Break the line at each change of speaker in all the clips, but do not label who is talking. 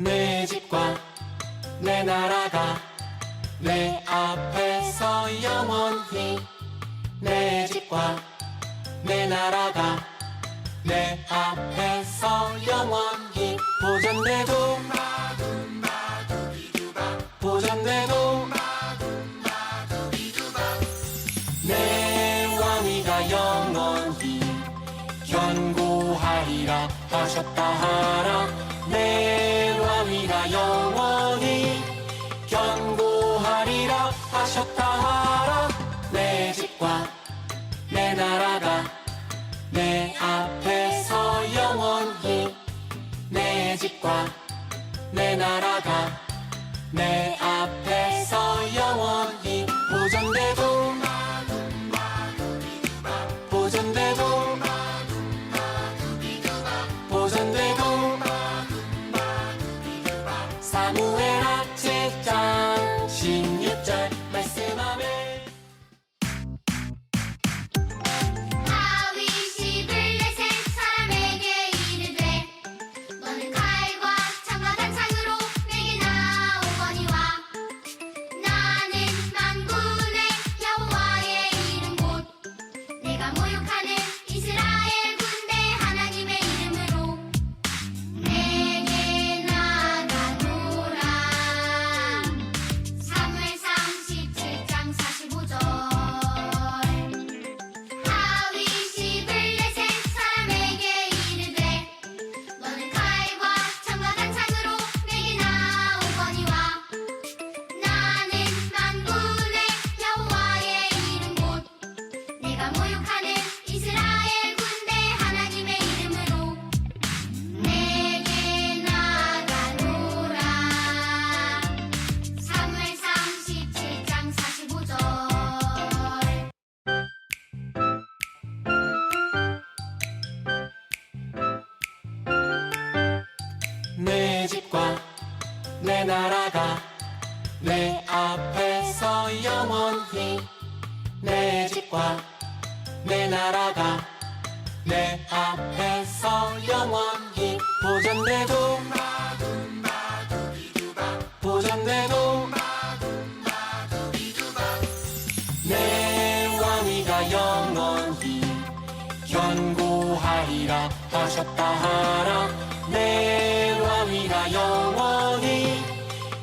내 집과 내 나라가 내 앞에서 영원히 내 집과 내 나라가 내 앞에서 영원히 보존되고 보존되고 내 왕위가 영원히 견고하리라 하셨다 하라 내 왕위가 영원히 견고하리라 하셨다 하라 내 집과 내 나라가 내 앞에서 영원히 내 집과 내 나라가 내 앞에서 영원히 보존되고 보존되고 보존되고 사무엘하 7장 16절 말씀하며
다윗이 블레셋 사람에게 이르되 너는 칼과 창과 단창으로 내게 나오거니와 나는 만군의 여호와의 이름 곧 내가 모욕하는 이스라엘 군대 하나님의 이름으로 내게 나가노라. 사무엘상 17장 45절. 다윗이 블레셋 사람에게 이르되 너는 칼과 창과 단창으로 내게 나오거니와 나는 만군의 여호와의 이름 곧 내가 모욕하는 이스라엘 군대 하나님의 이름으로 내게 나가노라. 사무엘상 17장 45절.
내 집과 내 나라가 내 앞에서 영원히 내 집과 내 나라가 내 앞에서 영원히 보존되고 보존되고 내 왕위가 영원히 견고하리라 하셨다 하라 내 왕위가 영원히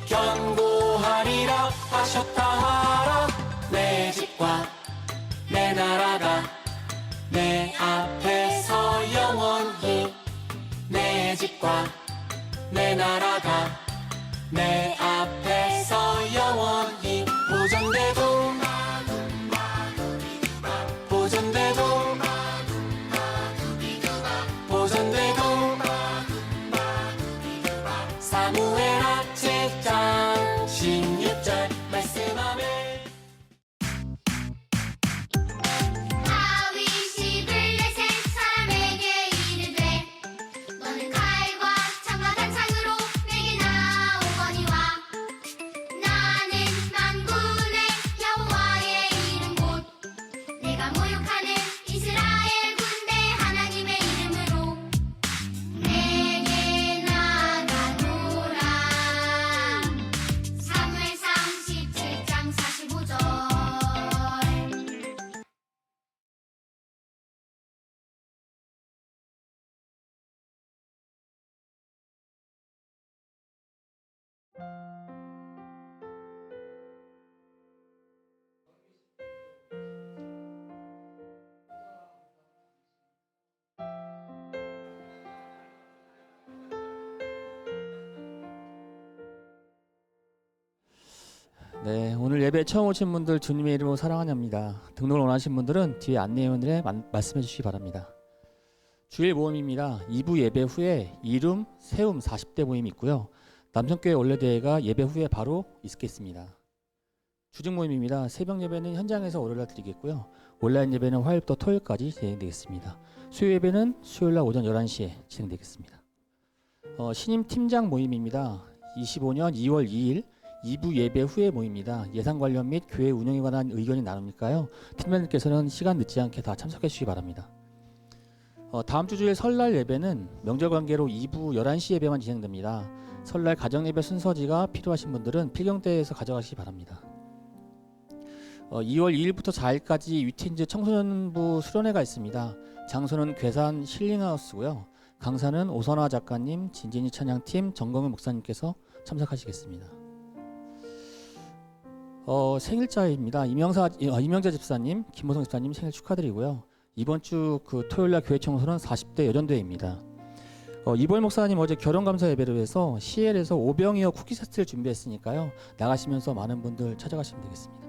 견고하리라 하셨다 하라 내 집과 내 나라가 내 앞에서 영원히 내 집과 내 나라가 내 앞에서 영원히 보존되고 보존되고 보존되고 사무엘하 7장 16절 말씀하며
다윗이 블레셋 사람에게 이르되 너는 칼과 창과 단창으로 내게 나오거니와 나는 만군의 여호와의 이름 곧 내가 모욕하는 이스라엘 군대 하나님의 이름으로 내게 나가노라. 사무엘상 17장 45절.
네, 오늘 예배 처음 오신 분들 주님의 이름으로 사랑하냐입니다. 등록을 원하신 분들은 뒤에 안내원들에 말씀해 주시기 바랍니다. 주일 모임입니다. 2부 예배 후에 이름, 세움 40대 모임이 있고요. 남성교회 원래대회가 예배 후에 바로 있겠습니다. 주중 모임입니다. 새벽 예배는 현장에서 월요일날 드리겠고요. 온라인 예배는 화요일부터 토요일까지 진행되겠습니다. 수요 예배는 수요일날 오전 11시에 진행되겠습니다. 신임 팀장 모임입니다. 25년 2월 2일 2부 예배 후에 모입니다. 예산 관련 및 교회 운영에 관한 의견이 나누니까요. 팀장님께서는 시간 늦지 않게 다 참석해 주시기 바랍니다. 다음 주 주일 설날 예배는 명절 관계로 2부 11시 예배만 진행됩니다. 설날 가정예배 순서지가 필요하신 분들은 필경대에서 가져가시기 바랍니다. 2월 2일부터 4일까지 위틴즈 청소년부 수련회가 있습니다. 장소는 괴산 힐링하우스고요. 강사는 오선화 작가님, 진진이 찬양팀, 정광훈 목사님께서 참석하시겠습니다. 생일자입니다. 이명자 집사님, 김호성 집사님 생일 축하드리고요. 이번 주 토요일날 교회 청소는 40대 여전대회입니다. 이보일 목사님 어제 결혼감사 예배를 위해서 CL에서 오병이어 쿠키 세트를 준비했으니까요. 나가시면서 많은 분들 찾아가시면 되겠습니다.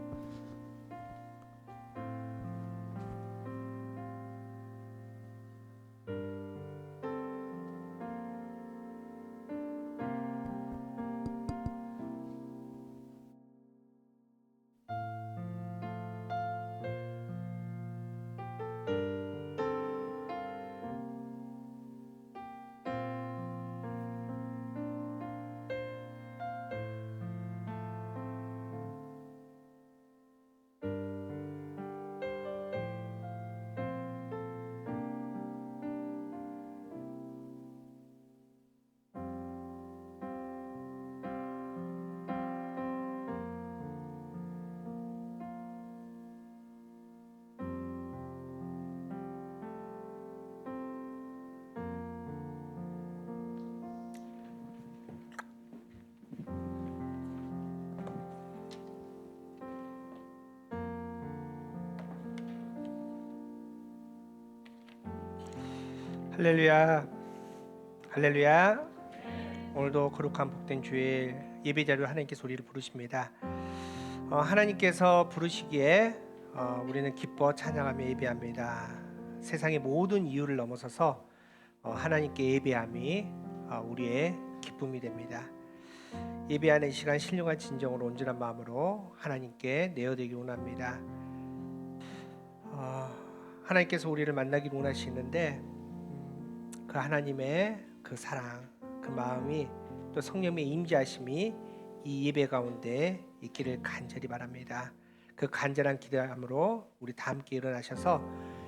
할렐루야, 할렐루야. 오늘도 거룩한 복된 주일 예배자리로 하나님께 소리를 부르십니다. 하나님께서 부르시기에 우리는 기뻐 찬양하며 예배합니다. 세상의 모든 이유를 넘어서서 하나님께 예배함이 우리의 기쁨이 됩니다. 예배하는 시간 신령한 진정으로 온전한 마음으로 하나님께 내어드리기 원합니다. 하나님께서 우리를 만나기를 원하시는데 그 하나님의 그 사랑, 그 마음이 또 성령의 임재하심이 이 예배 가운데 있기를 간절히 바랍니다. 그 간절한 기도함으로 우리 다 함께 일어나셔서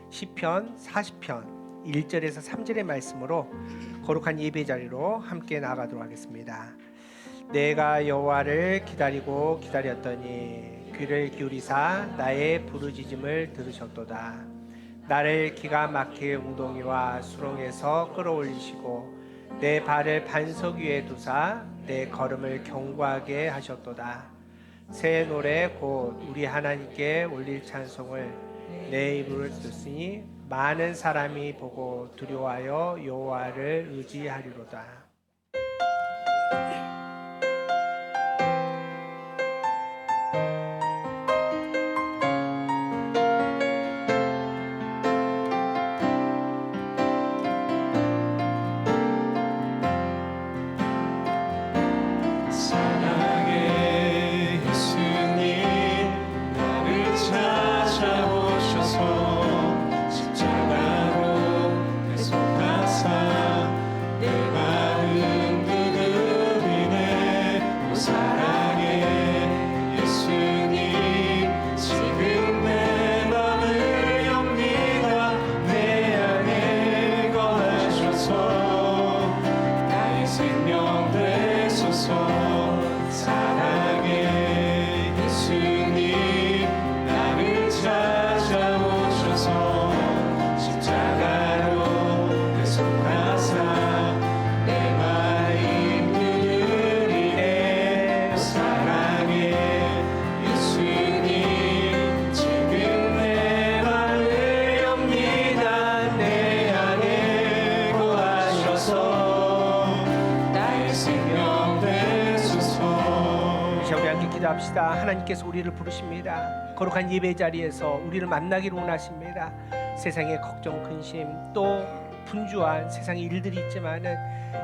시편 40편 1절에서 3절의 말씀으로 거룩한 예배 자리로 함께 나아가도록 하겠습니다. 내가 여호와를 기다리고 기다렸더니 귀를 기울이사 나의 부르짖음을 들으셨도다. 나를 기가 막힐 웅덩이와 수렁에서 끌어올리시고 내 발을 반석 위에 두사 내 걸음을 견고하게 하셨도다. 새 노래 곧 우리 하나님께 올릴 찬송을 내 입으로 듣으니 많은 사람이 보고 두려워하여 여호와를 의지하리로다. 기도합시다. 하나님께서 우리를 부르십니다. 거룩한 예배 자리에서 우리를 만나기를 원하십니다. 세상의 걱정, 근심, 또 분주한 세상의 일들이 있지만은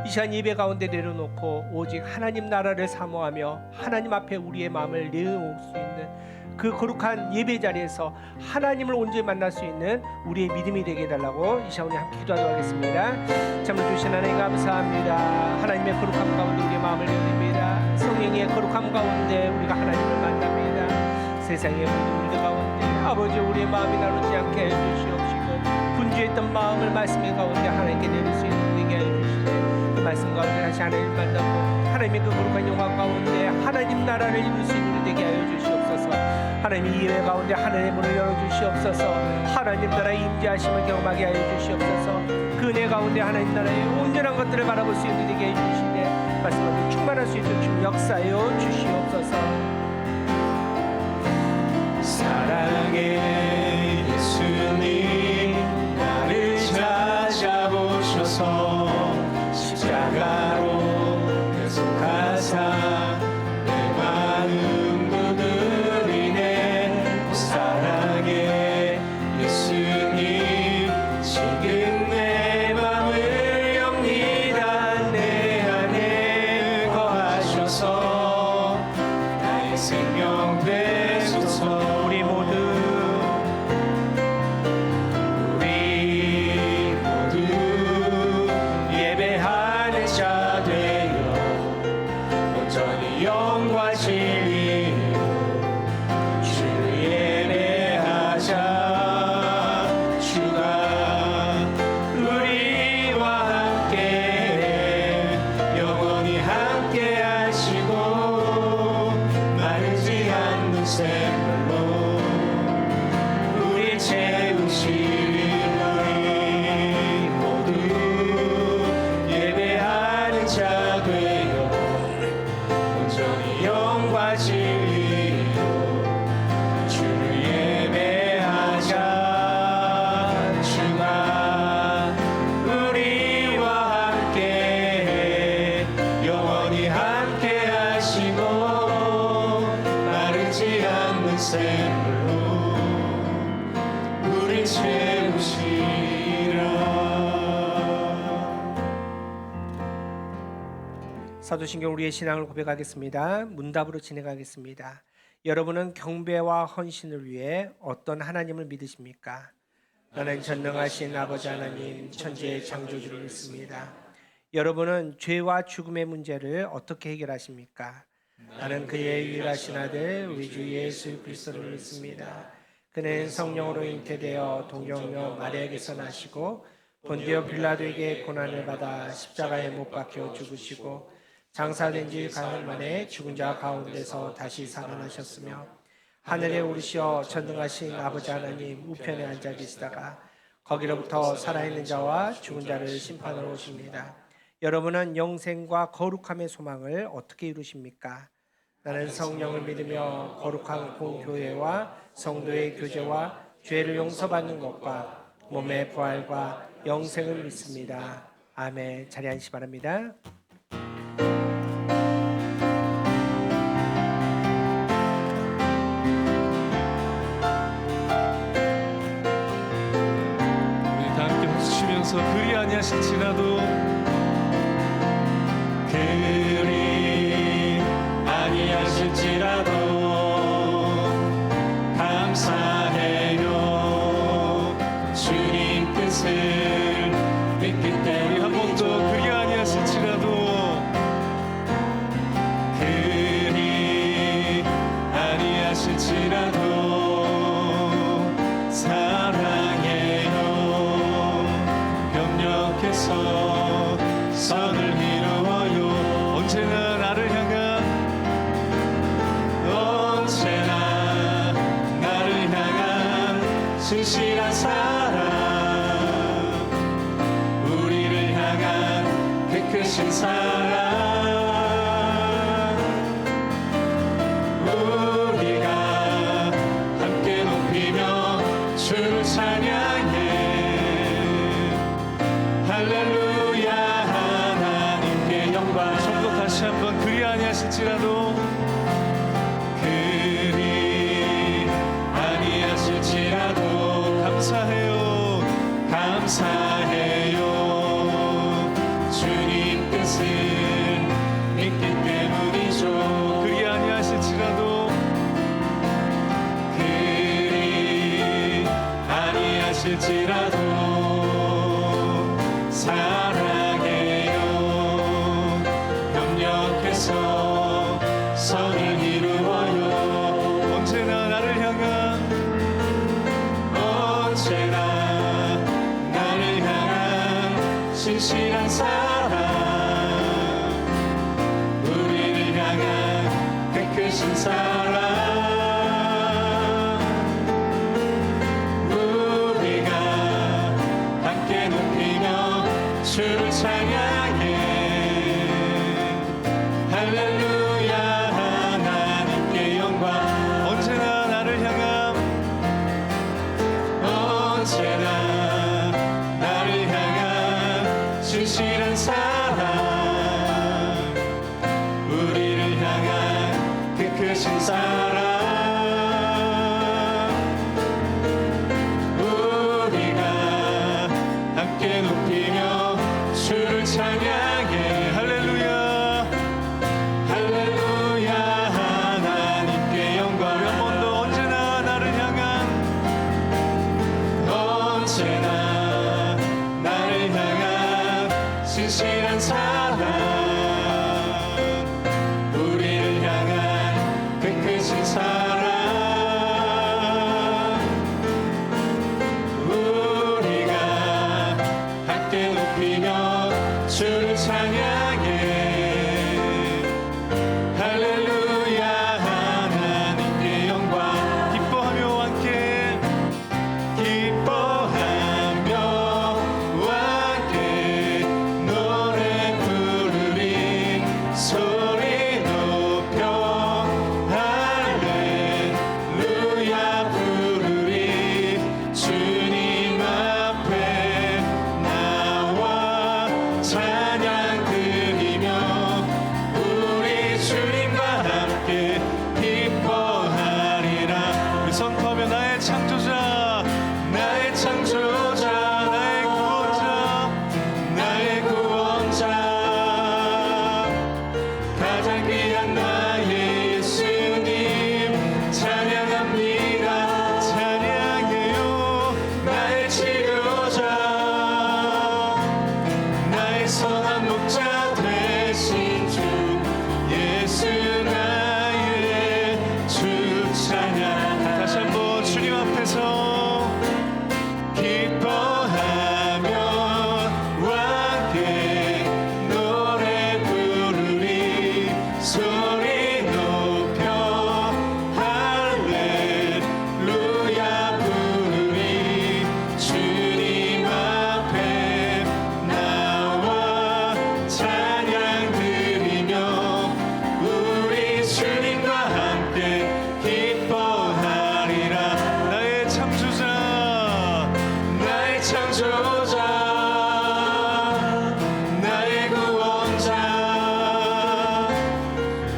이 시간 예배 가운데 내려놓고 오직 하나님 나라를 사모하며 하나님 앞에 우리의 마음을 내어놓을 수 있는 그 거룩한 예배 자리에서 하나님을 온전히 만날 수 있는 우리의 믿음이 되게 해달라고 이 시간 우리 함께 기도하도록 하겠습니다. 잠을 주신 하나님 감사합니다. 하나님의 거룩함 가운데 우리의 마음을 열립니다. 성령의 거룩함 가운데 우리가 하나님을 만납니다. 세상의 모든 일들 가운데 아버지 우리의 마음이 나누지 않게 해주시옵시고 분주했던 마음을 말씀의 가운데 하나님께 내릴 수 있는 되게 해주시고 그 말씀 가운데 다시 하나님을 만나고 하나님의 그 거룩한 영광 가운데 하나님 나라를 이룰 수 있는 되게 하여 주시옵소서. 하나님 이 예배 가운데 하나님의 문을 열어주시옵소서. 하나님 나라의 임재하심을 경험하게 하여 주시옵소서. 그 은혜 가운데 하나님 나라의 온전한 것들을 바라볼 수 있는 되게 해주시되 말씀하신 충만할 수 있도록 주님 역사하여 주시옵소서.
사랑의 예수님 나를 찾아오셔서 십자가로 계속하사 내 마음 두드리네. 사랑의 예수님 지금 내 마음을 엽니다. 내 안에 거하셔서 나의 생명 되소서. 우리 모두 예배하는 자 되어 온전히 영과 진리로 주를 예배하자. 주가 우리와 함께 영원히 함께 하시고 마르지 않는 샘물로 우리 채우시리. 우리 모두 예배하는 자 되어 온전히 영과 진리로 주를 예배하자. 주가 우리와 함께 영원히 함께 하시고 마르지 않는 샘물로 우리 채우시리라.
사도신경 우리의 신앙을 고백하겠습니다. 문답으로 진행하겠습니다. 여러분은 경배와 헌신을 위해 어떤 하나님을 믿으십니까? 나는 전능하신 아버지 하나님 천지의 창조주를 믿습니다. 여러분은 죄와 죽음의 문제를 어떻게 해결하십니까? 나는 그의 유일하신 아들 우리 주 예수 그리스도를 믿습니다. 그는 성령으로 잉태되어 동정녀 마리아에게서 나시고 본디오 빌라도에게 고난을 받아 십자가에 못 박혀 죽으시고 장사된 지 가흘 만에 죽은 자 가운데서 다시 살아나셨으며 하늘에 오르시어 전능하신 아버지 하나님 우편에 앉아 계시다가 거기로부터 살아있는 자와 죽은 자를 심판하러 오십니다. 여러분은 영생과 거룩함의 소망을 어떻게 이루십니까? 나는 성령을 믿으며 거룩한 공교회와 성도의 교제와 죄를 용서받는 것과 몸의 부활과 영생을 믿습니다. 아멘. 자리 앉으시 바랍니다.
우리 다 함께 박수 치면서 그리 아니하실지라도 그리 아니하실지라도 감사해요. 주님 뜻을 믿기 때문에 한 번 더 그리 아니하실지라도 그리 아니하실지라도 사랑해요. 협력해서 선을 이루어요. 언제나 나를 향한 신실한 사랑 우리를 향한 그 크신 사랑 우리가 함께 높이며 주를 찬양해. 할렐루야 하나님께 영광. 성도 다시 한번 그리 아니하실지라도 그리 아니하실지라도 감사해요. 감사해요. 주님 뜻을 믿기 때문이죠. 그리 아니하실지라도 그리 아니하실지라도 사랑해요. 협력해서 선을 이루어요. 언제나 나를 향한 신실한 사랑 사랑 우리가 함께 높이며 주를 찬양해 할렐루야 하나님께 영광 언제나 나를 향한 언제나 나를 향한 진실한 사랑 우리를 향한 그 크신 사랑 우리가 함께 높이며 주를 찬양해 할렐루야 할렐루야 하나님께 영광 한 번 더 언제나 나를 향한 언제나 나를 향한 진실한 사랑 우리를 향한 그 크신 사랑 우리가 함께 높이며 주를 찬양해 할렐루야 하나님께 영광 기뻐하며 함께 기뻐하며 함께 노래 부르리 소리 높여 할렐루야 부르리 주님 앞에 나와 찬양 드리며 우리 주님과 함께 기뻐하리라 우리 선포하며 나의 창조자 나의 창조자 나의 구원자 가장 귀한 나의 예수님 찬양합니다 찬양해요 나의 치료자 나의 선한 목자 되신 주 예수 나의 주 찬양 다시 한번 주님 앞에서 기뻐하며 함께 노래 부르리 소리 높여 할렐루야 부르리 주님 앞에 나와 찬양 드리며 우리 주님과 함께 기뻐하리라 나의 창조자 나의 창조자 나의 구원자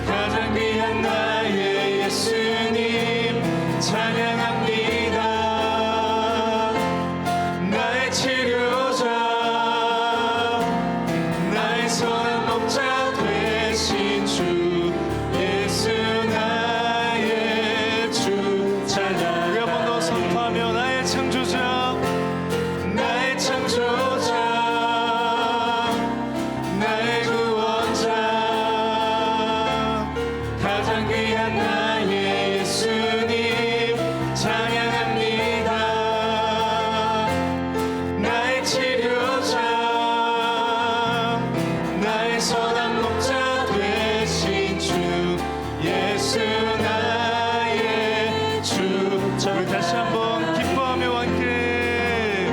가장 귀한 나의 예수님 찬양합니다 나의 치료자 나의 선한 목자 되신 주 예수 나의 주 찬양 우리 한 번 더 선포하며 나의 창조자 나의 창조자 나의 구원자 가장 귀한 나의 예수님 찬양합니다 나의 치료자 나의 선한 목자 되신 주 예수 나의 주 자, 우리 다시 한번 기뻐하며 함께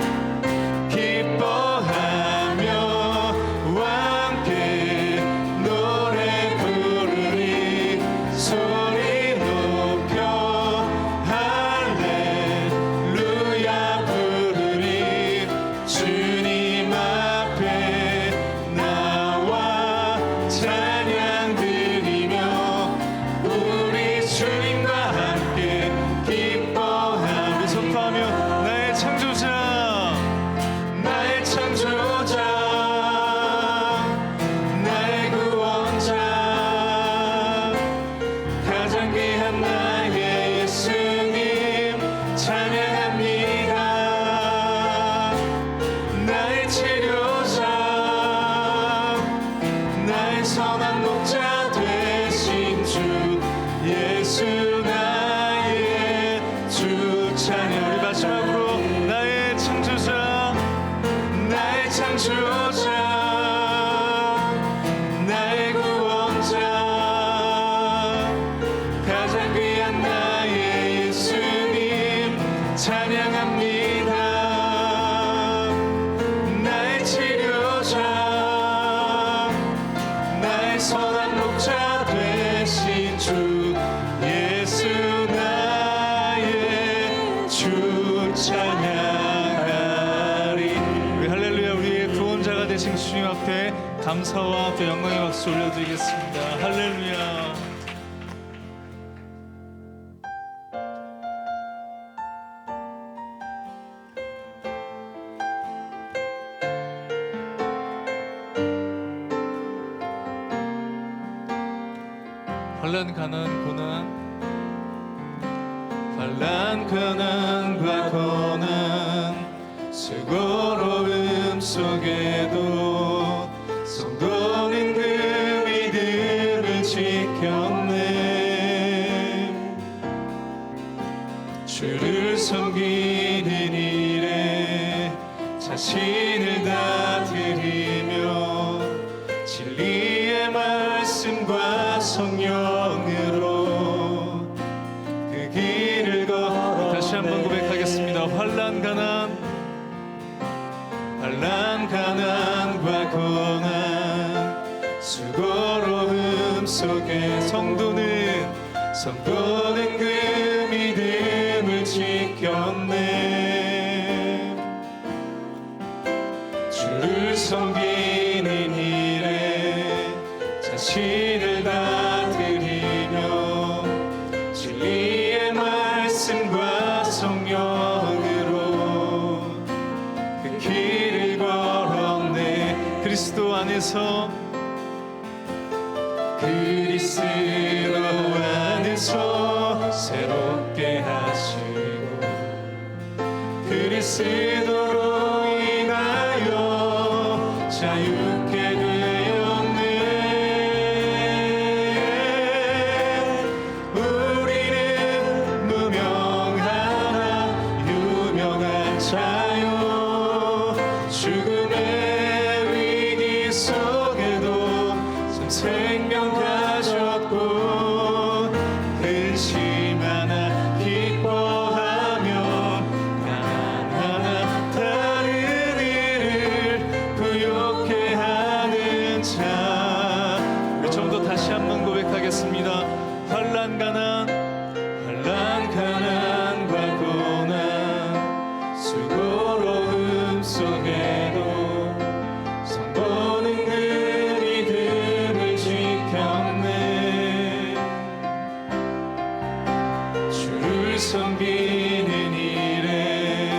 기뻐하며 함께 노래 부르리 소리 높여 할렐루야 부르리 주님 앞에 나와 찬양 드리며 우리 주님과 함께 기뻐하며 선포하며 나의 창조자 나의 창조자 나의 구원자 가장 귀한 나의 예수님 찬양합니다 나의 치료자 나의 선한 목자 되신 주 예수 나의 주 찬양 우리 마지막으로 나의 창조자 나의 창조자 나의 구원자 가장 귀한 앞에 감사와 또 영광의 박수 올려드리겠습니다. 할렐루야. 환난 가난 고난 환난 가난과 고난 수고로움 속에도 성도는 그 믿음을 지켰네. 주를 섬기는 일에 자신을 다 드리며 진리의 말씀과 성령으로 그 길을 걸어. 다시 한번 고백하겠습니다. 환난 가난과 고난 수고로움 속에 성도는 그 믿음을 지켰네. 주를 섬기는 일에 자신을 다 드리며 진리의 말씀과 성령으로 그 길을 걸었네. 그리스도 안에서 새롭게 하시고 그리스도로 인하여 자유케 되었네. 우리는 무명하나 유명한 자요 죽음의 위기 속에도 참 생명 가졌고 근심 하나 기뻐하며 하나하나 다른 일을 부욕해 하는 자. 우리 처음부터 다시 한번 고백하겠습니다. 환난 가난과 고난 수고로움 속에도 성도는 그 믿음을 지켰네. 주를 섬기는 일에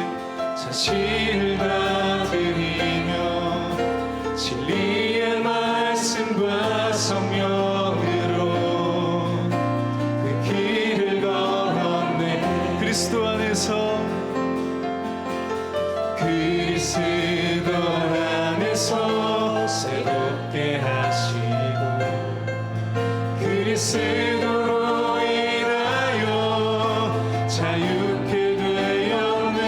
자신을 다 드리며 진리의 말씀과 성령으로 그 길을 걸었네. 그리스도 안에서 새롭게 하시고 그리스도로 인하여 자유케 되었네.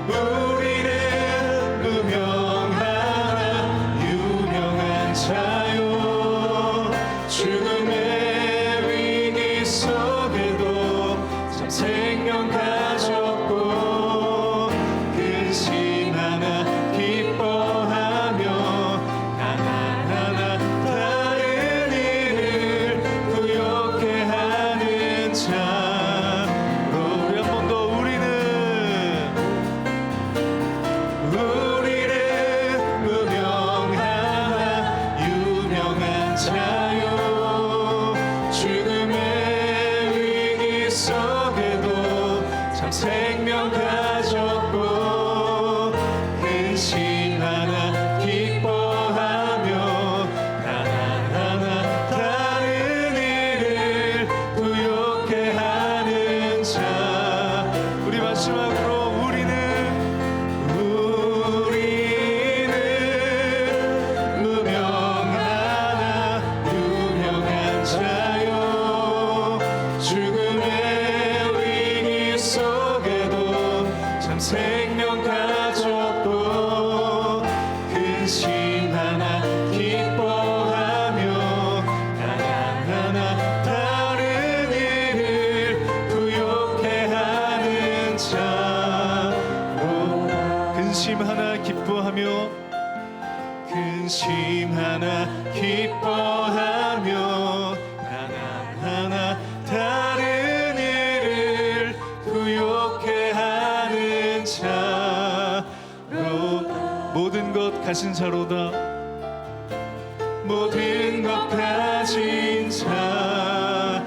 우리는 무명하나 유명한 자요 죽음의 위기 속에도 참 생명 가졌고 근심 하나 기뻐하며 하나하나 다른 일을 부욕해 하는 자. 우리 한 번 더 우리는 무명하나 유명한 자요 가진 자로다 모든 것 가진 자로다.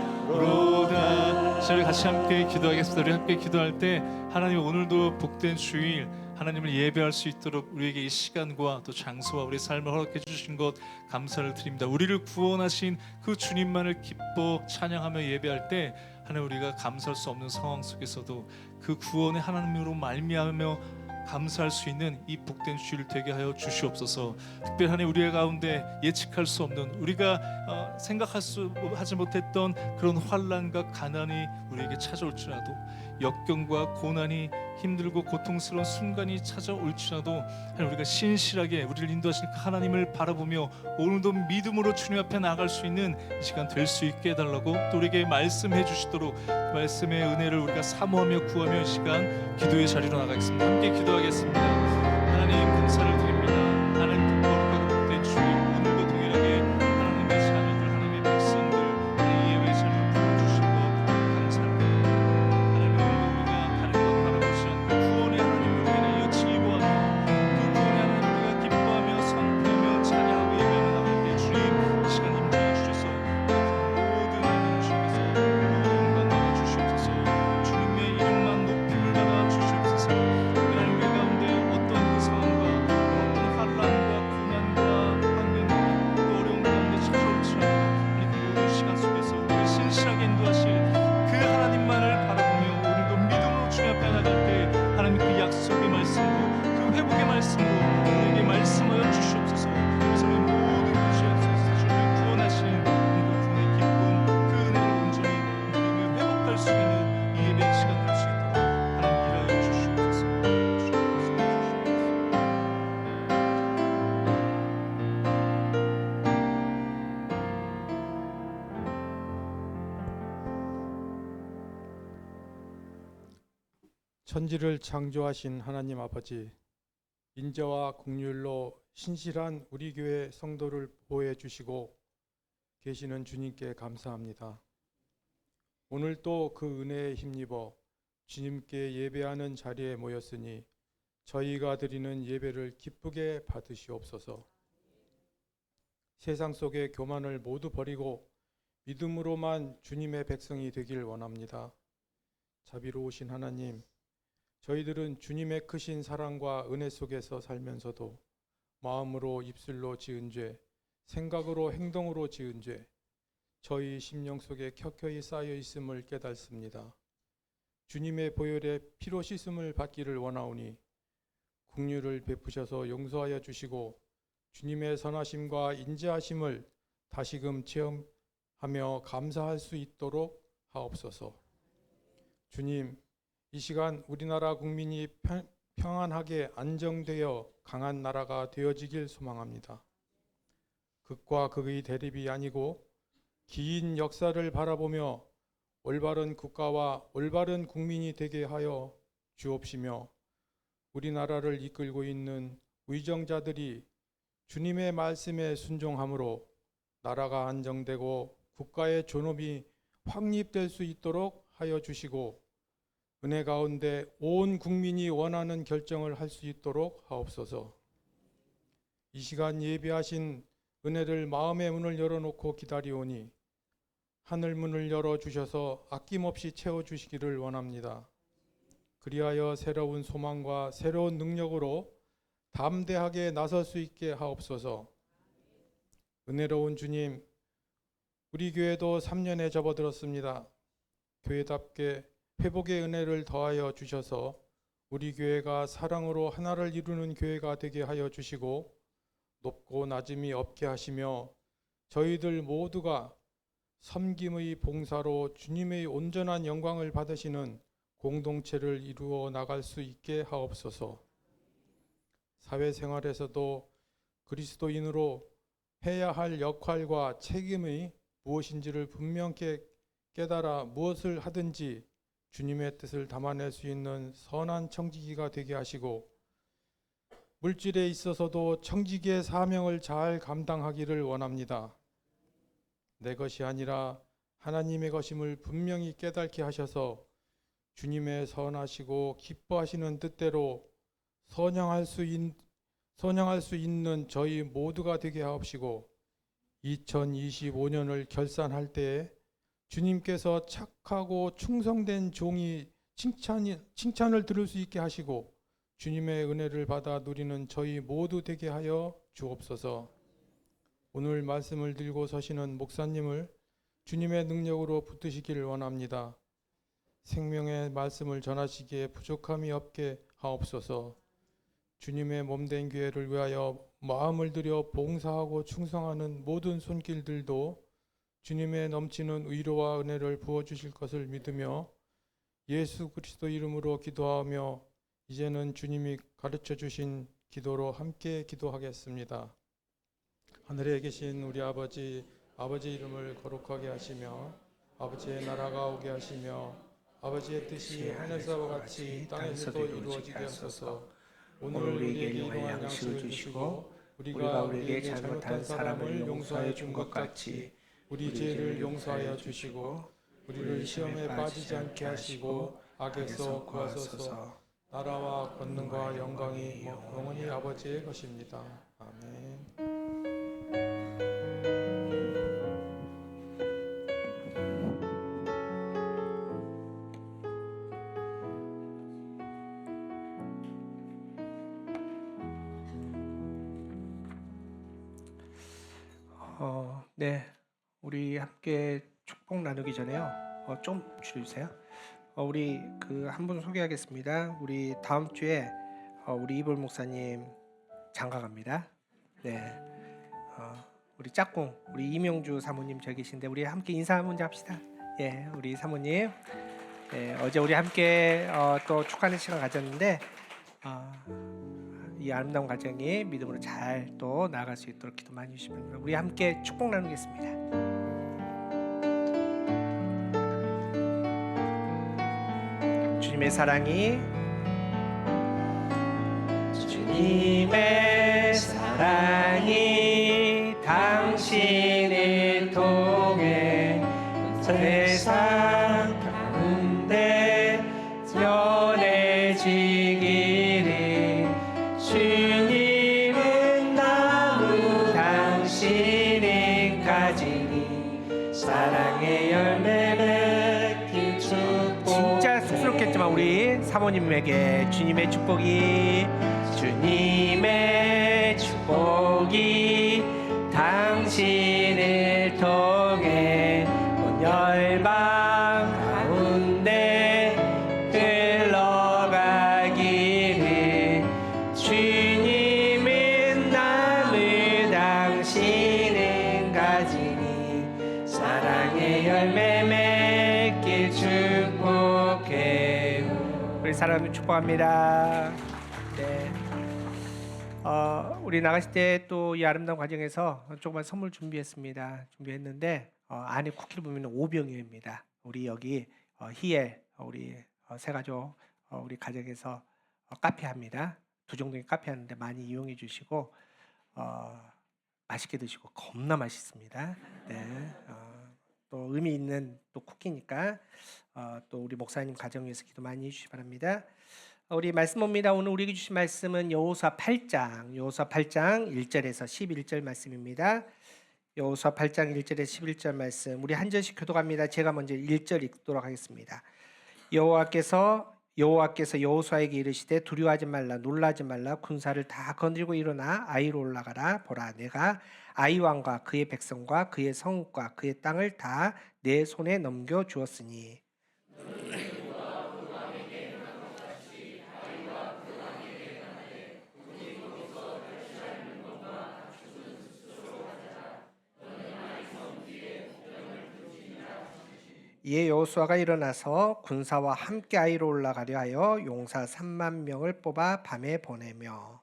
자, 우리 같이 함께 기도하겠습니다. 우리 함께 기도할 때 하나님 오늘도 복된 주일 하나님을 예배할 수 있도록 우리에게 이 시간과 또 장소와 우리 삶을 허락해 주신 것 감사를 드립니다. 우리를 구원하신 그 주님만을 기뻐 찬양하며 예배할 때 하나님 우리가 감사할 수 없는 상황 속에서도 그 구원의 하나님으로 말미암으며 감사할 수 있는 이 복된 주일 되게 하여 주시옵소서. 특별히 하나님 우리 가운데 예측할 수 없는 우리가 생각하지 못했던 그런 환난과 가난이 우리에게 찾아올지라도 역경과 고난이 힘들고 고통스러운 순간이 찾아올지라도 하나님 우리가 신실하게 우리를 인도하신 그 하나님을 바라보며 오늘도 믿음으로 주님 앞에 나아갈 수 있는 이 시간 될 수 있게 해달라고 또 우리에게 말씀해 주시도록 그 말씀의 은혜를 우리가 사모하며 구하며 이 시간 기도의 자리로 나가겠습니다. 함께 기도하겠습니다. 하나님 감사를 드립니다. 하나님 거룩하고 복된 주일 오늘도 동일하게 하나님의 자녀들 하나님의 백성들 하나님 예외의 자리로 불러주신 것 감사합니다. 하나님 오늘도 우리가 다른 것 바라보지 않고 구원의 하나님을 인하여 즐거워하며 그 구원의 하나님 우리가 기뻐하며 선포하며 찬양하고 예배하며 나갈 때 주님 이 시간 임재해 주셔서 모든 하나님 주님께서 영광 받아 주시옵소서. 주님의 이름만 높임을 받아 주시옵소서. 특별한 우리 가운데 어떤 그 상황과 어떤 환난과 고난과 환경과 또 어려운 가운데 찾아올지라도 하나님 그 모든 시간 속에서 우리를 신실하게 인도하실 그 하나님만을 바라보며 오늘도 믿음으로 주님 앞에 나갈 때 하나님 그 약속의 말씀으로 그 회복의 말씀으로 우리에게 말씀하여 주시옵소서. 그래서 우리 모든 그 죄악 속에서 주님을 구원하시는 그 구원의 기쁨 그 은혜를 온전히 누리며 회복할 수 있는 이 예배의 시간 될 수 있도록 하나님 일하여 주시옵소서. 주시옵소서.
천지를 창조하신 하나님 아버지, 인자와 긍휼로 신실한 우리 교회 성도를 보호해 주시고 계시는 주님께 감사합니다. 오늘 또 그 은혜에 힘입어 주님께 예배하는 자리에 모였으니 저희가 드리는 예배를 기쁘게 받으시옵소서. 세상 속의 교만을 모두 버리고 믿음으로만 주님의 백성이 되길 원합니다. 자비로우신 하나님, 저희들은 주님의 크신 사랑과 은혜 속에서 살면서도 마음으로 입술로 지은 죄, 생각으로 행동으로 지은 죄, 저희 심령 속에 켜켜이 쌓여 있음을 깨닫습니다. 주님의 보혈에 피로 씻음을 받기를 원하오니 긍휼을 베푸셔서 용서하여 주시고 주님의 선하심과 인자하심을 다시금 체험하며 감사할 수 있도록 하옵소서. 주님, 이 시간 우리나라 국민이 평안하게 안정되어 강한 나라가 되어지길 소망합니다. 극과 극의 대립이 아니고 긴 역사를 바라보며 올바른 국가와 올바른 국민이 되게 하여 주옵시며 우리나라를 이끌고 있는 위정자들이 주님의 말씀에 순종함으로 나라가 안정되고 국가의 존엄이 확립될 수 있도록 하여 주시고 은혜 가운데 온 국민이 원하는 결정을 할 수 있도록 하옵소서. 이 시간 예배하신 은혜를 마음의 문을 열어놓고 기다리오니 하늘 문을 열어주셔서 아낌없이 채워주시기를 원합니다. 그리하여 새로운 소망과 새로운 능력으로 담대하게 나설 수 있게 하옵소서. 은혜로운 주님, 우리 교회도 3년에 접어들었습니다. 교회답게 회복의 은혜를 더하여 주셔서 우리 교회가 사랑으로 하나를 이루는 교회가 되게 하여 주시고 높고 낮음이 없게 하시며 저희들 모두가 섬김의 봉사로 주님의 온전한 영광을 받으시는 공동체를 이루어 나갈 수 있게 하옵소서. 사회생활에서도 그리스도인으로 해야 할 역할과 책임이 무엇인지를 분명히 깨달아 무엇을 하든지 주님의 뜻을 담아낼 수 있는 선한 청지기가 되게 하시고 물질에 있어서도 청지기의 사명을 잘 감당하기를 원합니다. 내 것이 아니라 하나님의 것임을 분명히 깨닫게 하셔서 주님의 선하시고 기뻐하시는 뜻대로 선양할 수 선양할 수 있는 저희 모두가 되게 하옵시고 2025년을 결산할 때에 주님께서 착하고 충성된 종이 칭찬을 들을 수 있게 하시고 주님의 은혜를 받아 누리는 저희 모두 되게 하여 주옵소서. 오늘 말씀을 들고 서시는 목사님을 주님의 능력으로 붙드시기를 원합니다. 생명의 말씀을 전하시기에 부족함이 없게 하옵소서. 주님의 몸된 교회를 위하여 마음을 들여 봉사하고 충성하는 모든 손길들도 주님의 넘치는 의로와 은혜를 부어주실 것을 믿으며 예수 그리스도 이름으로 기도하며 이제는 주님이 가르쳐 주신 기도로 함께 기도하겠습니다. 하늘에 계신 우리 아버지 이름을 거룩하게 하시며 아버지의 나라가 오게 하시며 아버지의 뜻이 하늘에서와 같이 땅에서도 이루어지게 하소서. 오늘 우리에게 일용할 양식을 주시고 우리가 우리에게 잘못한 사람을 용서하여 준 것 같이 우리 죄를 용서하여 주시고 우리를 시험에 빠지지 않게 하시고 악에서 구하소서. 나라와 권능과 영광이 영원히 아버지의 것입니다. 아멘.
네, 우리 함께 축복 나누기 전에요. 좀 줄여주세요. 우리 그 한 분 소개하겠습니다. 우리 다음 주에 우리 이볼 목사님 장가 갑니다. 네, 우리 짝꿍 우리 이명주 사모님 저기 계신데 우리 함께 인사 한 문제 합시다. 예, 우리 사모님. 네, 어제 우리 함께 또 축하하는 시간 가졌는데 이 아름다운 가정이 믿음으로 잘 또 나아갈 수 있도록 기도 많이 주시면 우리 함께 축복 나누겠습니다. 주님의 사랑이 당신을 통해 세상 가운데 전해지기를 주님은 나무 당신은 가지니 사랑의 열매 맺길 축복. 진짜 쑥스럽겠지만 우리 사모님에게 주님의 축복이 당신을 통해 온 열방 가운데 흘러가기를 주님은 나무 당신은 가지니 사랑의 열매 맺길 축복해. 우리 사랑을 축복합니다. 네. 우리 나가실 때 또 이 아름다운 과정에서 조그만 선물 준비했는데 안에 쿠키를 보면 오병이어입니다. 우리 여기 희엘 우리 세 가족 우리 가정에서 카페 합니다. 두 정도의 카페 하는데 많이 이용해 주시고 맛있게 드시고 겁나 맛있습니다. 네. 또 의미 있는 또 쿠키니까 또 우리 목사님 가정 위해서 기도 많이 해주시기 바랍니다. 우리 말씀 봅니다. 오늘 우리에게 주신 말씀은 여호수아 8장 1절에서 11절 말씀입니다. 여호수아 8장 1절에서 11절 말씀 우리 한 절씩 교독합니다. 제가 먼저 1절 읽도록 하겠습니다. 여호와께서 여호수아에게 이르시되 두려워하지 말라 놀라지 말라 군사를 다 거느리고 일어나 아이로 올라가라. 보라 내가 아이 왕과 그의 백성과 그의 성읍과 그의 땅을 다 내 손에 넘겨 주었으니 이에 여호수아가 일어나서 군사와 함께 아이로 올라가려 하여 용사 3만 명을 뽑아 밤에 보내며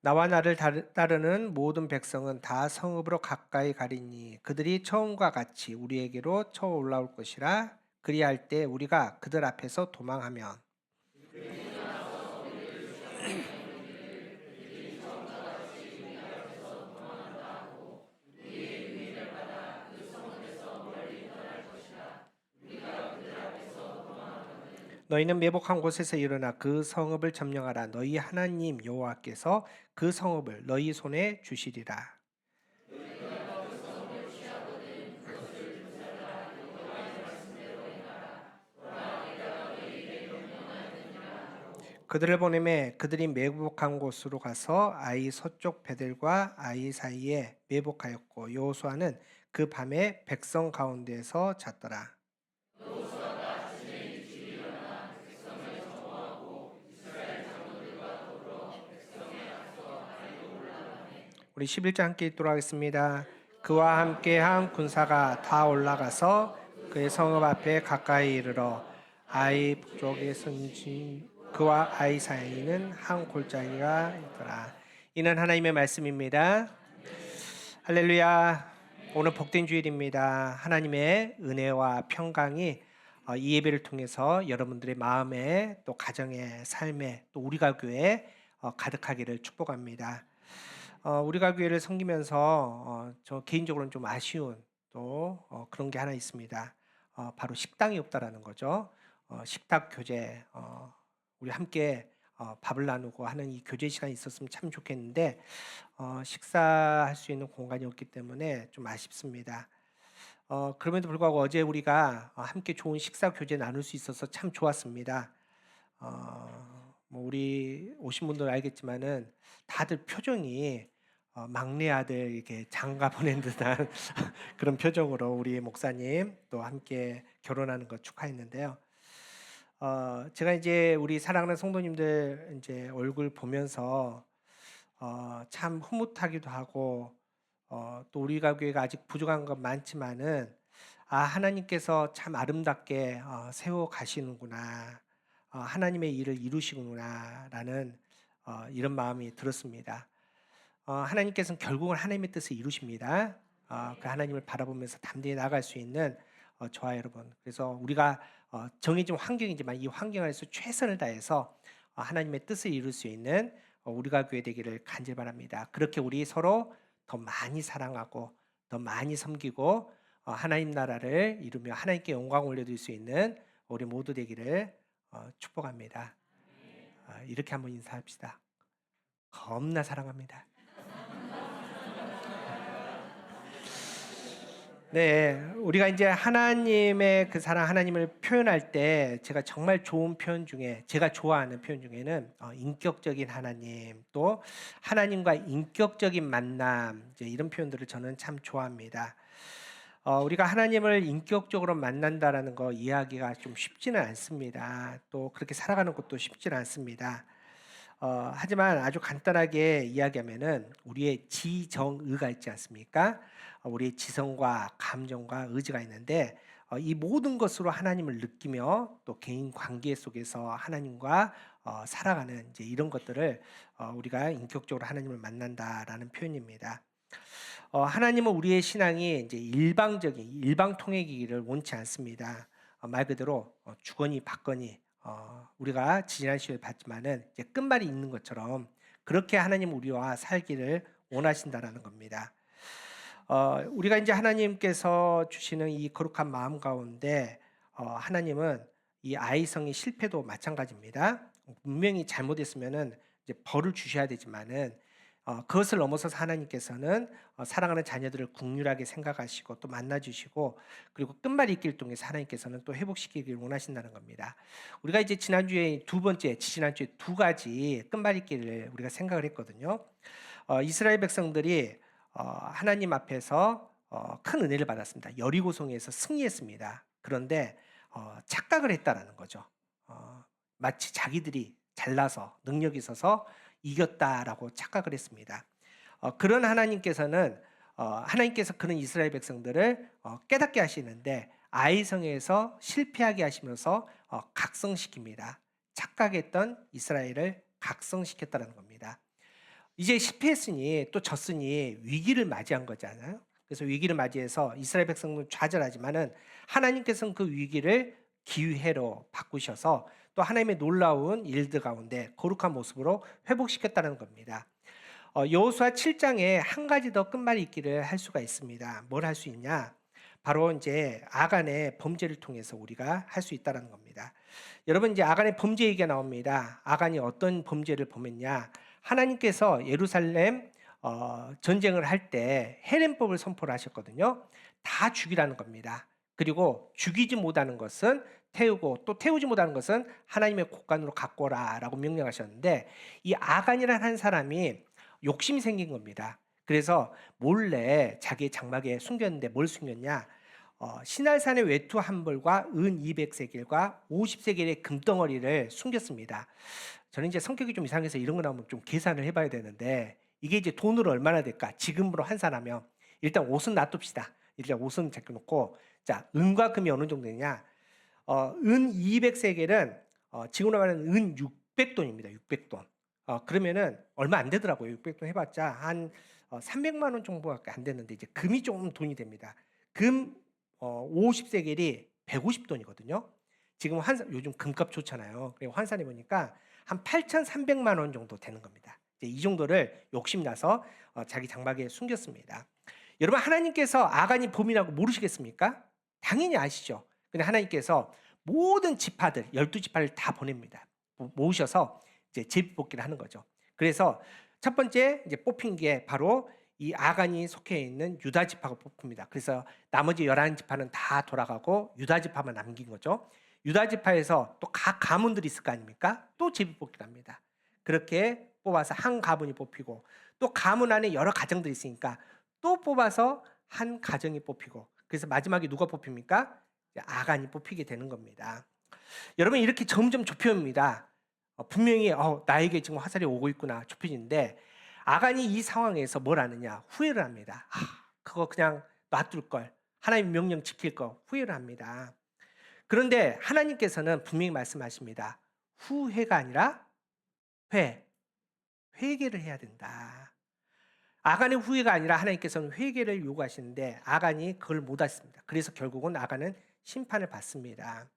나와 나를 따르는 모든 백성은 다 성읍으로 가까이 가리니 그들이 처음과 같이 우리에게로 쳐 올라올 것이라. 그리할 때 우리가 그들 앞에서 도망하면 너희는 매복한 곳에서 일어나 그 성읍을 점령하라. 너희 하나님 여호와께서 그 성읍을 너희 손에 주시리라. 그들을 보내매 그들이 매복한 곳으로 가서 아이 서쪽 베델과 아이 사이에 매복하였고 여호수아는 그 밤에 백성 가운데에서 잤더라. 우리 11장 함께 읽도록 하겠습니다. 그와 함께 한 군사가 다 올라가서 그의 성읍 앞에 가까이 이르러 아이 북쪽에 선지 그와 아이 사이에는 한 골짜기가 있더라. 이는 하나님의 말씀입니다. 할렐루야. 오늘 복된 주일입니다. 하나님의 은혜와 평강이 이 예배를 통해서 여러분들의 마음에 또 가정의 삶에 또 우리가 교회에 가득하기를 축복합니다. 우리가 교회를 섬기면서 저 개인적으로는 좀 아쉬운 또 그런 게 하나 있습니다. 바로 식당이 없다라는 거죠. 식탁 교제 우리 함께 밥을 나누고 하는 이 교제 시간이 있었으면 참 좋겠는데 식사할 수 있는 공간이 없기 때문에 좀 아쉽습니다. 그럼에도 불구하고 어제 우리가 함께 좋은 식사 교제 나눌 수 있어서 참 좋았습니다. 뭐 우리 오신 분들 알겠지만은 다들 표정이 막내 아들 이렇게 장가 보낸 듯한 그런 표정으로 우리 목사님 또 함께 결혼하는 거 축하했는데요. 제가 이제 우리 사랑하는 성도님들 이제 얼굴 보면서 참 흐뭇하기도 하고 또 우리가 교회가 아직 부족한 건 많지만은 하나님께서 참 아름답게 세워 가시는구나. 하나님의 일을 이루시구나라는 이런 마음이 들었습니다. 하나님께서는 결국은 하나님의 뜻을 이루십니다. 그 하나님을 바라보면서 담대히 나아갈 수 있는 저와 여러분. 그래서 우리가 정해진 환경이지만 이 환경 안에서 최선을 다해서 하나님의 뜻을 이룰 수 있는 우리가 교회 되기를 간절히 바랍니다. 그렇게 우리 서로 더 많이 사랑하고 더 많이 섬기고 하나님 나라를 이루며 하나님께 영광 올려드릴 수 있는 우리 모두 되기를 축복합니다. 이렇게 한번 인사합시다. 겁나 사랑합니다. 네, 우리가 이제 하나님의 그 사랑, 하나님을 표현할 때 제가 정말 좋은 표현 중에 제가 좋아하는 표현 중에는 인격적인 하나님, 또 하나님과 인격적인 만남 이제 이런 표현들을 저는 참 좋아합니다. 우리가 하나님을 인격적으로 만난다라는 거 이해하기가 좀 쉽지는 않습니다. 또 그렇게 살아가는 것도 쉽지는 않습니다. 하지만 아주 간단하게 이야기하면은 우리의 지정의가 있지 않습니까? 우리의 지성과 감정과 의지가 있는데 이 모든 것으로 하나님을 느끼며 또 개인 관계 속에서 하나님과 살아가는 이제 이런 것들을 우리가 인격적으로 하나님을 만난다라는 표현입니다. 하나님은 우리의 신앙이 이제 일방적인 일방통행이기를 원치 않습니다. 말 그대로 주거니 받거니 우리가 지난 시간에 봤지만은 이제 끝말이 있는 것처럼 그렇게 하나님 우리와 살기를 원하신다라는 겁니다. 우리가 이제 하나님께서 주시는 이 거룩한 마음 가운데 하나님은 이 아이성의 실패도 마찬가지입니다. 분명히 잘못했으면은 이제 벌을 주셔야 되지만은 그것을 넘어서서 하나님께서는 사랑하는 자녀들을 긍휼하게 생각하시고 또 만나주시고 그리고 끝말이 있기를 통해서 하나님께서는 또 회복시키기를 원하신다는 겁니다. 우리가 이제 지난주에 지난주에 두 가지 끝말이 있기를 우리가 생각을 했거든요. 이스라엘 백성들이 하나님 앞에서 큰 은혜를 받았습니다. 여리고성에서 승리했습니다. 그런데 착각을 했다라는 거죠. 마치 자기들이 잘나서 능력이 있어서 이겼다라고 착각을 했습니다. 그런 하나님께서는 하나님께서 그런 이스라엘 백성들을 깨닫게 하시는데 아이성에서 실패하게 하시면서 각성시킵니다. 착각했던 이스라엘을 각성시켰다는 겁니다. 이제 실패했으니 또 졌으니 위기를 맞이한 거잖아요. 그래서 위기를 맞이해서 이스라엘 백성은 좌절하지만은 하나님께서는 그 위기를 기회로 바꾸셔서 또 하나님의 놀라운 일들 가운데 거룩한 모습으로 회복시켰다는 겁니다. 여호수아 7장에 한 가지 더 끝말이 있기를 할 수가 있습니다. 뭘 할 수 있냐? 바로 이제 아간의 범죄를 통해서 우리가 할 수 있다는 겁니다. 여러분 이제 아간의 범죄 얘기가 나옵니다. 아간이 어떤 범죄를 범했냐? 하나님께서 예루살렘 전쟁을 할 때 헤렘법을 선포를 하셨거든요. 다 죽이라는 겁니다. 그리고 죽이지 못하는 것은 태우고 또 태우지 못하는 것은 하나님의 곳간으로 갖고 오라라고 명령하셨는데 이 아간이라는 한 사람이 욕심이 생긴 겁니다. 그래서 몰래 자기의 장막에 숨겼는데 뭘 숨겼냐? 시날산의 외투 한 벌과 은 200세겔과 50세겔의 금덩어리를 숨겼습니다. 저는 이제 성격이 좀 이상해서 이런 거 나오면 좀 계산을 해봐야 되는데 이게 이제 돈으로 얼마나 될까? 지금으로 환산하면 일단 옷은 놔둡시다. 일단 옷은 제껴놓고 자 은과 금이 어느 정도 되냐? 은 200세겔은 지금으로 말하는 은 600돈입니다. 600돈. 그러면은 얼마 안 되더라고요. 600돈 해봤자 한 300만 원 정도밖에 안 됐는데 이제 금이 좀 돈이 됩니다. 금 50세겔이 150돈이거든요. 지금 요즘 금값 좋잖아요. 그리고 환산해 보니까 한 8,300만 원 정도 되는 겁니다. 이제 이 정도를 욕심나서 자기 장막에 숨겼습니다. 여러분 하나님께서 아간이 범인이라고 모르시겠습니까? 당연히 아시죠. 근데 하나님께서 모든 지파들 12지파를 다 보냅니다. 모으셔서 이제 제비뽑기를 하는 거죠. 그래서 첫 번째 이제 뽑힌 게 바로 이 아간이 속해 있는 유다 지파가 뽑힙니다. 그래서 나머지 11지파는 다 돌아가고 유다 지파만 남긴 거죠. 유다 지파에서 또 각 가문들이 있을 거 아닙니까? 또 제비뽑기를 합니다. 그렇게 뽑아서 한 가문이 뽑히고 또 가문 안에 여러 가정들이 있으니까 또 뽑아서 한 가정이 뽑히고 그래서 마지막에 누가 뽑힙니까? 아간이 뽑히게 되는 겁니다. 여러분 이렇게 점점 좁혀집니다. 분명히 나에게 지금 화살이 오고 있구나 좁혀지는데 아간이 이 상황에서 뭘 하느냐? 후회를 합니다. 그거 그냥 놔둘 걸. 하나님 명령 지킬 거 후회를 합니다. 그런데 하나님께서는 분명히 말씀하십니다. 후회가 아니라 회개를 해야 된다. 아간의 후회가 아니라 하나님께서는 회개를 요구하시는데 아간이 그걸 못했습니다. 그래서 결국은 아간은 심판을 받습니다.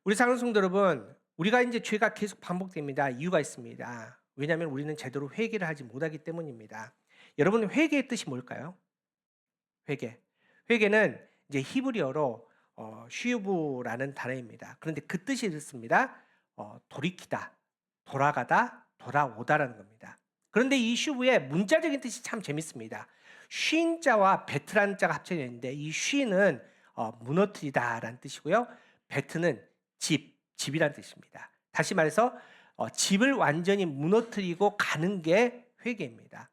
우리 사랑하는 성도 여러분, 우리가 이제 죄가 계속 반복됩니다. 이유가 있습니다. 왜냐하면 우리는 제대로 회개를 하지 못하기 때문입니다. 여러분 회개의 뜻이 뭘까요? 회개는 이제 히브리어로 슈브라는 단어입니다. 그런데 그 뜻이 이렇습니다. 돌이키다, 돌아가다, 돌아오다라는 겁니다. 그런데 이 슈브의 문자적인 뜻이 참 재밌습니다. 쉰자와 베트라는 자가 합쳐져 있는데 이 쉰은 무너뜨리다라는 뜻이고요. 베트는 집이라는 뜻입니다. 다시 말해서 집을 완전히 무너뜨리고 가는 게 회개입니다.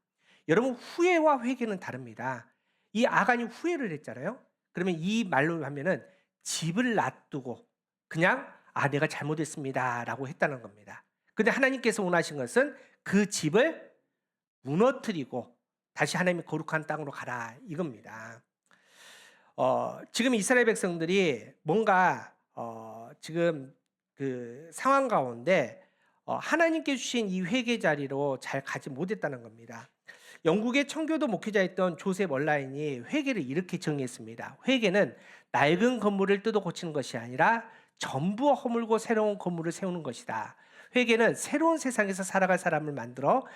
여러분 후회와 회개는 다릅니다. 이 아간이 후회를 했잖아요. 그러면 이 말로 하면은 집을 놔두고 그냥 내가 잘못했습니다라고 했다는 겁니다. 근데 하나님께서 원하신 것은 그 집을 무너뜨리고 다시 하나님의 거룩한 땅으로 가라 이겁니다. 지금 이스라엘 백성들이 뭔가 지금 그 상황 가운데 하나님께 주신 이 회개 자리로 잘 가지 못했다는 겁니다. 영국의 청교도 목회자였던 조셉 얼라인이 회개를 이렇게 정의했습니다. 회개는 낡은 건물을 뜯어 고치는 것이 아니라 전부 허물고 새로운 건물을 세우는 것이다. 회개는 새로운 세상에서 살아갈 사람을 만들어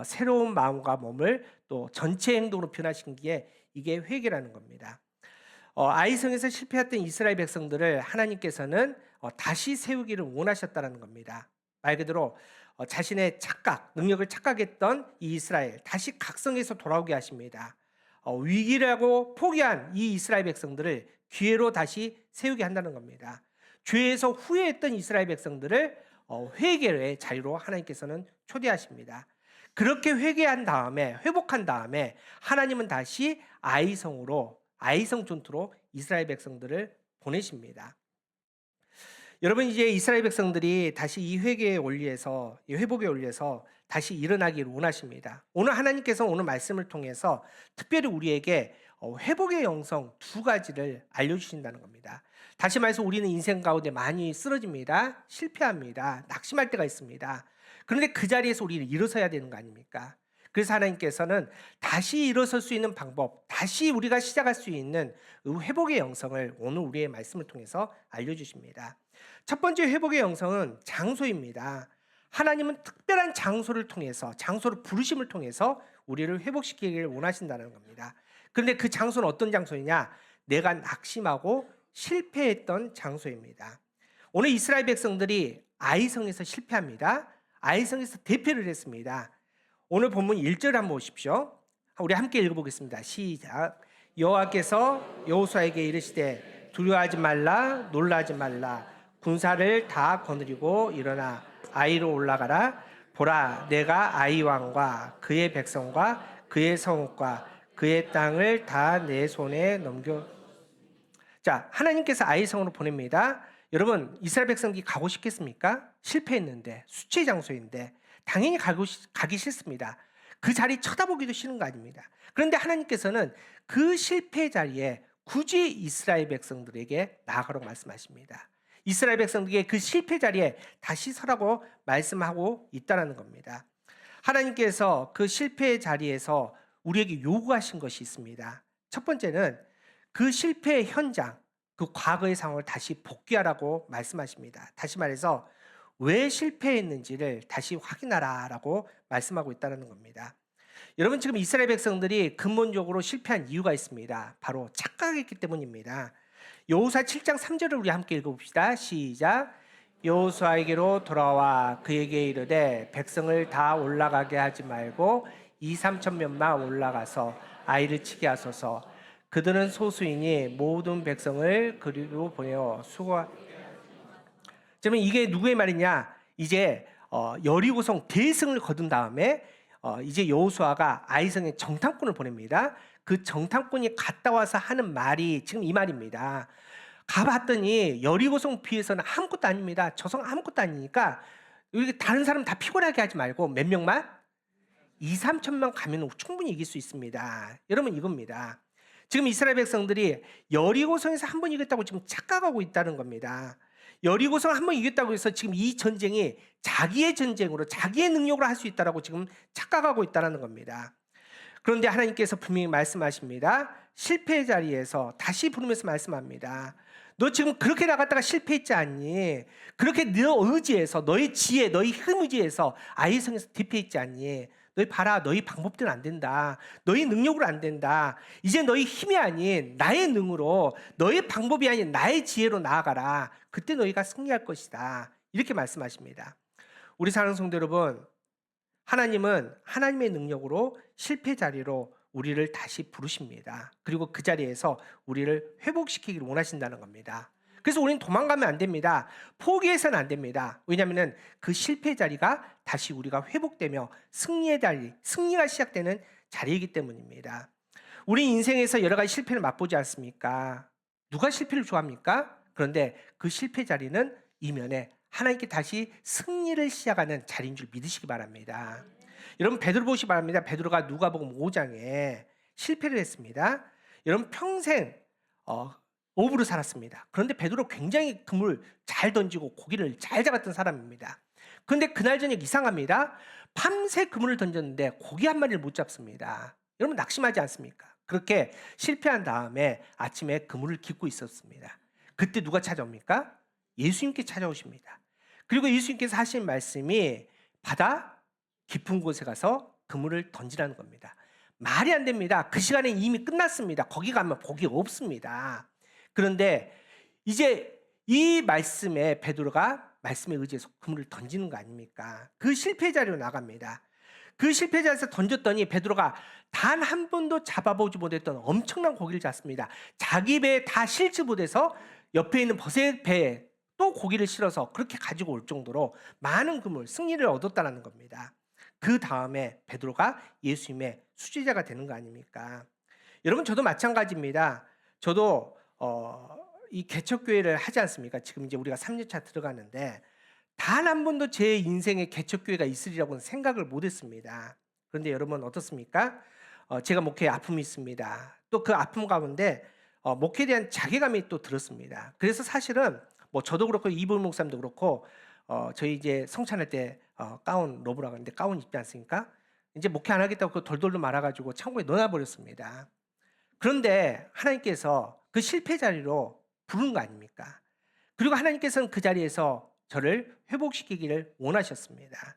새로운 마음과 몸을 또 전체 행동으로 변화시키기에 이게 회개라는 겁니다. 아이성에서 실패했던 이스라엘 백성들을 하나님께서는 다시 세우기를 원하셨다는 겁니다. 말 그대로 자신의 능력을 착각했던 이 이스라엘 다시 각성해서 돌아오게 하십니다. 위기라고 포기한 이 이스라엘 백성들을 기회로 다시 세우게 한다는 겁니다. 죄에서 후회했던 이스라엘 백성들을 회개의 자유로 하나님께서는 초대하십니다. 그렇게 회개한 다음에 회복한 다음에 하나님은 다시 아이성 전투로 이스라엘 백성들을 보내십니다. 여러분 이제 이스라엘 백성들이 다시 이 회복의 원리에서 다시 일어나기를 원하십니다. 오늘 하나님께서 오늘 말씀을 통해서 특별히 우리에게 회복의 영성 2가지를 알려주신다는 겁니다. 다시 말해서 우리는 인생 가운데 많이 쓰러집니다. 실패합니다. 낙심할 때가 있습니다. 그런데 그 자리에서 우리는 일어서야 되는 거 아닙니까? 그래서 하나님께서는 다시 일어설 수 있는 방법, 다시 우리가 시작할 수 있는 회복의 영성을 오늘 우리의 말씀을 통해서 알려주십니다. 첫 번째 회복의 영성은 장소입니다. 하나님은 특별한 장소를 부르심을 통해서 우리를 회복시키기를 원하신다는 겁니다. 그런데 그 장소는 어떤 장소이냐? 내가 낙심하고 실패했던 장소입니다. 오늘 이스라엘 백성들이 아이성에서 실패합니다. 아이성에서 대패를 했습니다. 오늘 본문 1절 한번 보십시오. 우리 함께 읽어보겠습니다. 시작. 여호와께서 여호수아에게 이르시되 두려워하지 말라, 놀라지 말라. 군사를 다 거느리고 일어나 아이로 올라가라. 보라, 내가 아이 왕과 그의 백성과 그의 성읍과 그의 땅을 다 내 손에 넘겨. 자, 하나님께서 아이 성으로 보냅니다. 여러분, 이스라엘 백성들이 가고 싶겠습니까? 실패했는데, 수치의 장소인데 당연히 가기 싫습니다. 그 자리 쳐다보기도 싫은 거 아닙니다. 그런데 하나님께서는 그 실패 자리에 굳이 이스라엘 백성들에게 나아가라고 말씀하십니다. 이스라엘 백성들에게 그 실패 자리에 다시 서라고 말씀하고 있다는 겁니다. 하나님께서 그 실패 자리에서 우리에게 요구하신 것이 있습니다. 첫 번째는 그 실패의 현장, 그 과거의 상황을 다시 복귀하라고 말씀하십니다. 다시 말해서 왜 실패했는지를 다시 확인하라라고 말씀하고 있다는 겁니다. 여러분, 지금 이스라엘 백성들이 근본적으로 실패한 이유가 있습니다. 바로 착각했기 때문입니다. 여호수아 7장 3절을 우리 함께 읽어봅시다. 시작. 여호수아에게로 돌아와 그에게 이르되 백성을 다 올라가게 하지 말고 2-3천 명만 올라가서 아이를 치게 하소서. 그들은 소수이니 모든 백성을 그리로 보내어 수고하. 그러면 이게 누구의 말이냐? 이제 여리고성 대승을 거둔 다음에 이제 여호수아가 아이성에 정탐꾼을 보냅니다. 그 정탐꾼이 갔다 와서 하는 말이 지금 이 말입니다. 가봤더니 여리고성 비해서는 아무것도 아닙니다. 저 성 아무것도 아니니까 여기 다른 사람 다 피곤하게 하지 말고 몇 명만? 2-3천만 가면 충분히 이길 수 있습니다. 여러분, 이겁니다. 지금 이스라엘 백성들이 여리고성에서 한 번 이겼다고 지금 착각하고 있다는 겁니다. 여리고성 한 번 이겼다고 해서 지금 이 전쟁이 자기의 전쟁으로 자기의 능력으로 할 수 있다라고 지금 착각하고 있다는 겁니다. 그런데 하나님께서 분명히 말씀하십니다. 실패의 자리에서 다시 부르면서 말씀합니다. 너 지금 그렇게 나갔다가 실패했지 않니? 그렇게 너 의지에서, 너의 지혜, 너의 힘 의지에서 아이성에서 대패했지 않니? 너희 봐라, 너희 방법대로 안 된다. 너희 능력으로 안 된다. 이제 너희 힘이 아닌 나의 능으로, 너의 방법이 아닌 나의 지혜로 나아가라. 그때 너희가 승리할 것이다. 이렇게 말씀하십니다. 우리 사랑하는 성도 여러분, 하나님은 하나님의 능력으로 실패 자리로 우리를 다시 부르십니다. 그리고 그 자리에서 우리를 회복시키기를 원하신다는 겁니다. 그래서 우리는 도망가면 안 됩니다. 포기해서는 안 됩니다. 왜냐하면 그 실패 자리가 다시 우리가 회복되며 승리의 자리, 승리가 시작되는 자리이기 때문입니다. 우리 인생에서 여러 가지 실패를 맛보지 않습니까? 누가 실패를 좋아합니까? 그런데 그 실패 자리는 이면에 하나님께 다시 승리를 시작하는 자리인 줄 믿으시기 바랍니다. 여러분, 베드로 보시기 바랍니다. 베드로가 누가복음 5장에 실패를 했습니다. 여러분, 평생 어부로 살았습니다. 그런데 베드로 굉장히 그물 잘 던지고 고기를 잘 잡았던 사람입니다. 그런데 그날 저녁 이상합니다. 밤새 그물을 던졌는데 고기 한 마리를 못 잡습니다. 여러분, 낙심하지 않습니까? 그렇게 실패한 다음에 아침에 그물을 깃고 있었습니다. 그때 누가 찾아옵니까? 예수님께 찾아오십니다. 그리고 예수님께서 하신 말씀이 바다 깊은 곳에 가서 그물을 던지라는 겁니다. 말이 안 됩니다. 그 시간에 이미 끝났습니다. 거기 가면 고기 없습니다. 그런데 이제 이 말씀에 베드로가 말씀에 의지해서 그물을 던지는 거 아닙니까? 그 실패 자리로 나갑니다. 그 실패 자리에서 던졌더니 베드로가 단 한 번도 잡아보지 못했던 엄청난 고기를 잡습니다. 자기 배에 다 실지 못해서 옆에 있는 버셋 배에 또 고기를 실어서 그렇게 가지고 올 정도로 많은 그물, 승리를 얻었다는 겁니다. 그 다음에 베드로가 예수님의 수제자가 되는 거 아닙니까? 여러분, 저도 마찬가지입니다. 저도 이 개척교회를 하지 않습니까? 지금 이제 우리가 3년차 들어가는데 단 한 번도 제 인생에 개척교회가 있으리라고는 생각을 못했습니다. 그런데 여러분, 어떻습니까? 제가 목회에 아픔이 있습니다. 또 그 아픔 가운데 목회에 대한 자괴감이 또 들었습니다. 그래서 사실은 뭐 저도 그렇고 이보일 목사님도 그렇고 저희 이제 성찬할 때 가운 로브라고 하는데 가운 입지 않습니까? 이제 목회 안 하겠다고 그 돌돌도 말아가지고 창고에 넣어버렸습니다. 그런데 하나님께서 그 실패 자리로 부른 거 아닙니까? 그리고 하나님께서는 그 자리에서 저를 회복시키기를 원하셨습니다.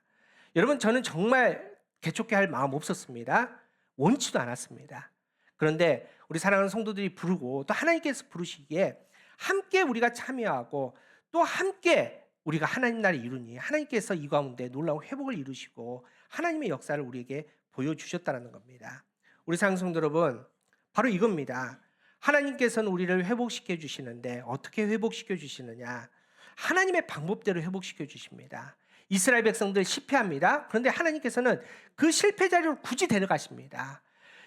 여러분, 저는 정말 개척회 할 마음 없었습니다. 원치도 않았습니다. 그런데 우리 사랑하는 성도들이 부르고 또 하나님께서 부르시기에 함께 우리가 참여하고 또 함께 우리가 하나님 나라를 이루니 하나님께서 이 가운데 놀라운 회복을 이루시고 하나님의 역사를 우리에게 보여주셨다는 겁니다. 우리 사랑하는 성도 여러분, 바로 이겁니다. 하나님께서는 우리를 회복시켜 주시는데 어떻게 회복시켜 주시느냐? 하나님의 방법대로 회복시켜 주십니다. 이스라엘 백성들 실패합니다. 그런데 하나님께서는 그 실패 자리로 굳이 데려가십니다.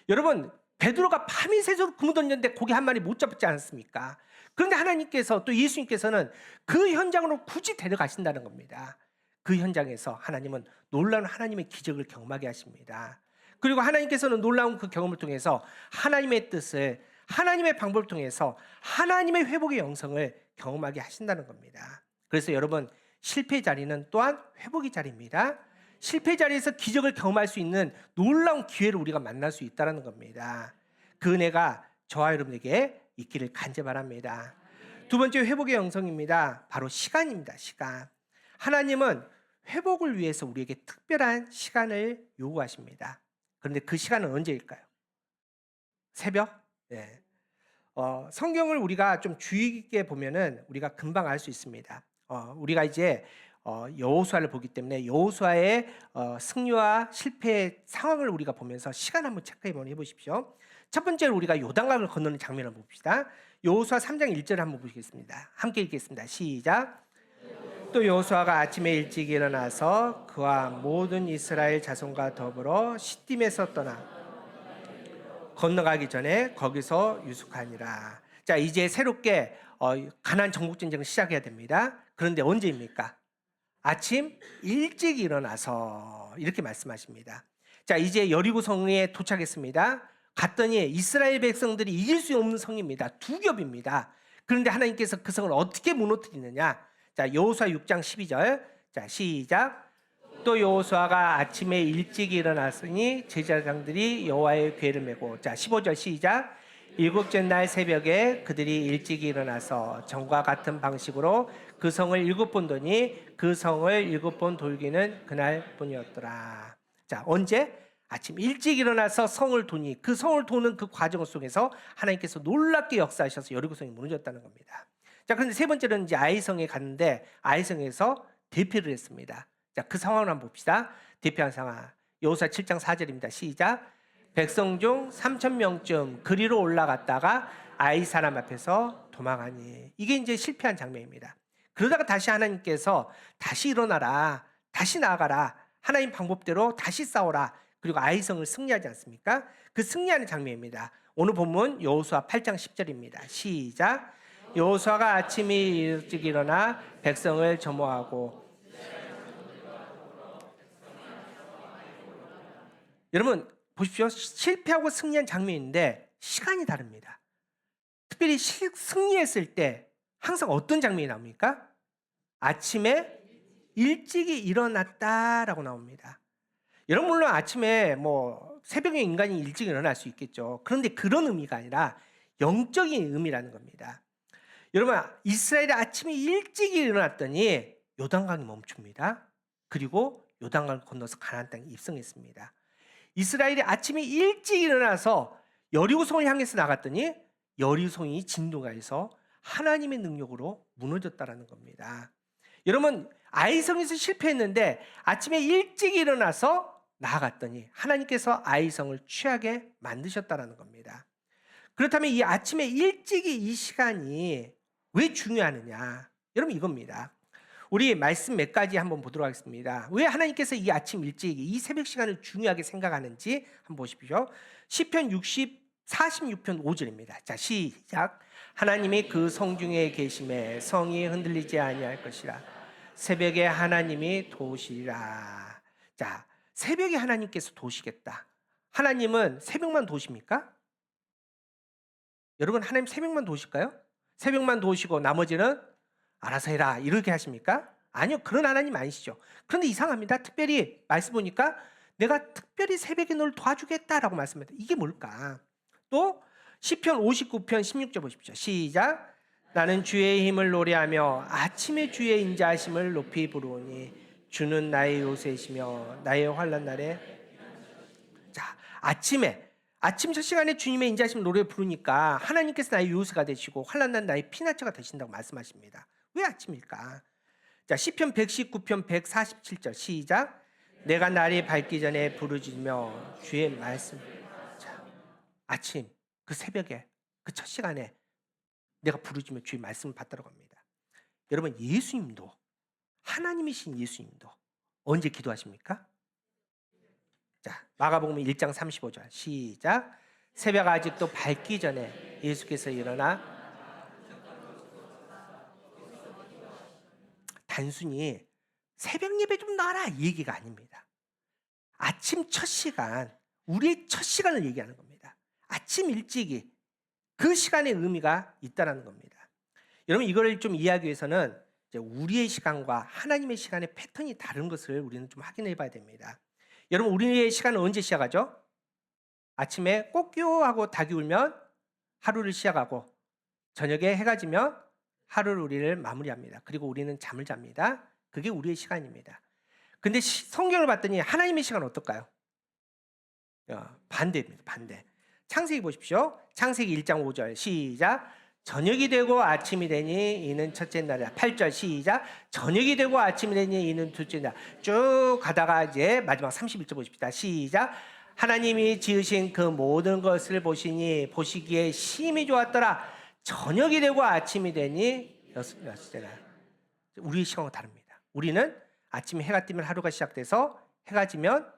여러분, 베드로가 밤이 새도록 그물 던졌는데 고기 한 마리 못 잡지 않았습니까? 그런데 하나님께서 또 예수님께서는 그 현장으로 굳이 데려가신다는 겁니다. 그 현장에서 하나님은 놀라운 하나님의 기적을 경험하게 하십니다. 그리고 하나님께서는 놀라운 그 경험을 통해서 하나님의 뜻을, 하나님의 방법을 통해서 하나님의 회복의 영성을 경험하게 하신다는 겁니다. 그래서 여러분, 실패 자리는 또한 회복의 자리입니다. 실패 자리에서 기적을 경험할 수 있는 놀라운 기회를 우리가 만날 수 있다는 겁니다. 그 은혜가 저와 여러분에게 있기를 간절히 바랍니다. 두 번째 회복의 영성입니다. 바로 시간입니다. 시간. 하나님은 회복을 위해서 우리에게 특별한 시간을 요구하십니다. 그런데 그 시간은 언제일까요? 새벽? 네. 성경을 우리가 좀 주의 깊게 보면은 우리가 금방 알 수 있습니다. 우리가 이제 여호수아를 보기 때문에 여호수아의 승리와 실패의 상황을 우리가 보면서 시간 한번 체크해 보십시오. 첫 번째로 우리가 요단강을 건너는 장면을 봅시다. 여호수아 3장 1절 한번 보시겠습니다. 함께 읽겠습니다. 시작. 또 여호수아가 아침에 일찍 일어나서 그와 모든 이스라엘 자손과 더불어 시딤에서 떠나 건너가기 전에 거기서 유숙하니라. 자, 이제 새롭게 가나안 정복 전쟁을 시작해야 됩니다. 그런데 언제입니까? 아침 일찍 일어나서 이렇게 말씀하십니다. 자, 이제 여리고 성에 도착했습니다. 갔더니 이스라엘 백성들이 이길 수 없는 성입니다. 두 겹입니다. 그런데 하나님께서 그 성을 어떻게 무너뜨리느냐? 자, 여호수아 6장 12절. 자, 시작. 또 여호수아가 아침에 일찍 일어났으니 제사장들이 여호와의 궤를 메고, 자 15절 시작. 일곱째 날 새벽에 그들이 일찍 일어나서 전과 같은 방식으로 그 성을 7번 도니 그 성을 7번 돌기는 그날뿐이었더라. 자, 언제? 아침 일찍 일어나서 성을 도니 그 성을 도는 그 과정 속에서 하나님께서 놀랍게 역사하셔서 여리고성이 무너졌다는 겁니다. 자, 그런데 세 번째로는 이제 아이성에 갔는데 아이성에서 대피를 했습니다. 자, 그 상황을 한번 봅시다. 대피한 상황. 여호수아 7장 4절입니다. 시작. 백성 중 3,000명쯤 그리로 올라갔다가 아이 사람 앞에서 도망하니. 이게 이제 실패한 장면입니다. 그러다가 다시 하나님께서 다시 일어나라, 다시 나아가라, 하나님 방법대로 다시 싸워라. 그리고 아이성을 승리하지 않습니까? 그 승리하는 장면입니다. 오늘 본문 여호수아 8장 10절입니다. 시작. 여호수아가 아침에 일찍 일어나 백성을 점호하고. 여러분 보십시오. 실패하고 승리한 장면인데 시간이 다릅니다. 특별히 승리했을 때 항상 어떤 장면이 나옵니까? 아침에 일찍이 일어났다라고 나옵니다. 여러분 물론 아침에 뭐 새벽에 인간이 일찍 일어날 수 있겠죠. 그런데 그런 의미가 아니라 영적인 의미라는 겁니다. 여러분 이스라엘이 아침에 일찍 일어났더니 요단강이 멈춥니다. 그리고 요단강을 건너서 가나안 땅에 입성했습니다. 이스라엘이 아침에 일찍 일어나서 여리고성을 향해서 나갔더니 여리고성이 진동하여서 하나님의 능력으로 무너졌다라는 겁니다. 여러분 아이성에서 실패했는데 아침에 일찍 일어나서 나아갔더니 하나님께서 아이성을 취하게 만드셨다라는 겁니다. 그렇다면 이 아침에 일찍이 이 시간이 왜 중요하느냐? 여러분 이겁니다. 우리 말씀 몇 가지 한번 보도록 하겠습니다. 왜 하나님께서 이 아침 일찍 이 새벽 시간을 중요하게 생각하는지 한번 보십시오. 시편 46편 5절입니다. 자, 시작. 하나님이 그 성중에 계심에 성이 흔들리지 아니할 것이라. 새벽에 하나님이 도우시리라. 자, 새벽에 하나님께서 도우시겠다. 하나님은 새벽만 도우십니까? 여러분 하나님 새벽만 도우실까요? 새벽만 도우시고 나머지는 알아서 해라 이렇게 하십니까? 아니요, 그런 하나님 아니시죠. 그런데 이상합니다. 특별히 말씀 보니까 내가 특별히 새벽에 널 도와주겠다라고 말씀합니다. 이게 뭘까? 또 시편 59편 16절 보십시오. 시작. 나는 주의 힘을 노래하며 아침에 주의 인자하심을 높이 부르오니 주는 나의 요새이시며 나의 환난 날에. 자, 아침에 아침 첫 시간에 주님의 인자하심 노래 부르니까 하나님께서 나의 요새가 되시고 환난난 나의 피난처가 되신다고 말씀하십니다. 왜 아침일까? 자, 시편 119편 147절 시작. 내가 날이 밝기 전에 부르짖으며 주의 말씀. 자, 아침 그 새벽에 그 첫 시간에 내가 부르짖으며 주의 말씀을 받도록 합니다. 여러분, 예수님도 하나님이신 예수님도 언제 기도하십니까? 자, 마가복음 1장 35절 시작. 새벽 아직도 밝기 전에 예수께서 일어나 단순히 새벽 예배 좀 나와라 이 얘기가 아닙니다. 아침 첫 시간, 우리의 첫 시간을 얘기하는 겁니다. 아침 일찍이 그 시간의 의미가 있다는 겁니다. 여러분, 이걸 좀 이해하기 위해서는 이제 우리의 시간과 하나님의 시간의 패턴이 다른 것을 우리는 좀 확인해 봐야 됩니다. 여러분, 우리의 시간은 언제 시작하죠? 아침에 꼬끼요 하고 닭이 울면 하루를 시작하고 저녁에 해가 지면 하루를 우리를 마무리합니다. 그리고 우리는 잠을 잡니다. 그게 우리의 시간입니다. 근데 성경을 봤더니 하나님의 시간은 어떨까요? 반대입니다. 반대. 창세기 보십시오. 창세기 1장 5절 시작. 저녁이 되고 아침이 되니 이는 첫째 날이다. 8절 시작. 저녁이 되고 아침이 되니 이는 둘째 날. 쭉 가다가 이제 마지막 31절 보십시다. 시작. 하나님이 지으신 그 모든 것을 보시니 보시기에 심히 좋았더라. 저녁이 되고 아침이 되니 여섯째 날. 우리의 시간과 다릅니다. 우리는 아침에 해가 뜨면 하루가 시작돼서 해가 지면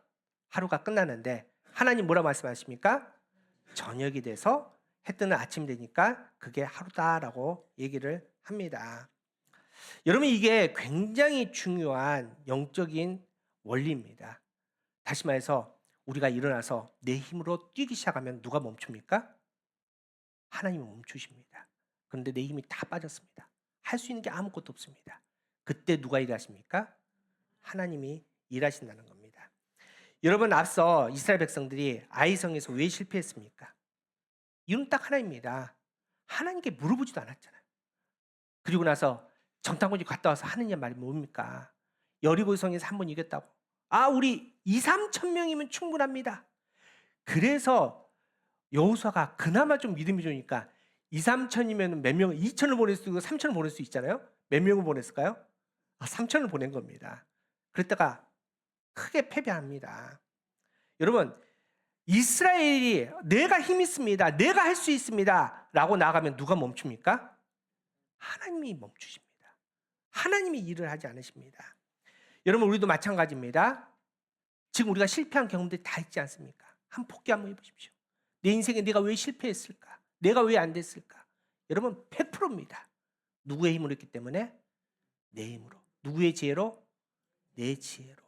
하루가 끝나는데 하나님 뭐라 말씀하십니까? 저녁이 돼서 해 뜨는 아침이 되니까 그게 하루다라고 얘기를 합니다. 여러분, 이게 굉장히 중요한 영적인 원리입니다. 다시 말해서 우리가 일어나서 내 힘으로 뛰기 시작하면 누가 멈춥니까? 하나님이 멈추십니다. 그런데 내 힘이 다 빠졌습니다. 할 수 있는 게 아무것도 없습니다. 그때 누가 일하십니까? 하나님이 일하신다는 겁니다. 여러분, 앞서 이스라엘 백성들이 아이성에서 왜 실패했습니까? 이유는 딱 하나입니다. 하나님께 물어보지도 않았잖아요. 그리고 나서 정탐꾼이 갔다 와서 하느님 말이 뭡니까? 여리고성에서 한 번 이겼다고. 아, 우리 2-3천 명이면 충분합니다. 그래서 여호수아가 그나마 좀 믿음이 좋으니까 2-3천이면 몇 명, 2천을 보낼 수 있고 3천을 보낼 수 있잖아요. 몇 명을 보냈을까요? 3천을 보낸 겁니다. 그랬다가 크게 패배합니다. 여러분, 이스라엘이 내가 힘 있습니다, 내가 할 수 있습니다 라고 나가면 누가 멈춥니까? 하나님이 멈추십니다. 하나님이 일을 하지 않으십니다. 여러분, 우리도 마찬가지입니다. 지금 우리가 실패한 경험들이 다 있지 않습니까? 한번 복귀 한번 해보십시오. 내 인생에 내가 왜 실패했을까? 내가 왜 안 됐을까? 여러분, 100%입니다. 누구의 힘으로 했기 때문에? 내 힘으로. 누구의 지혜로? 내 지혜로.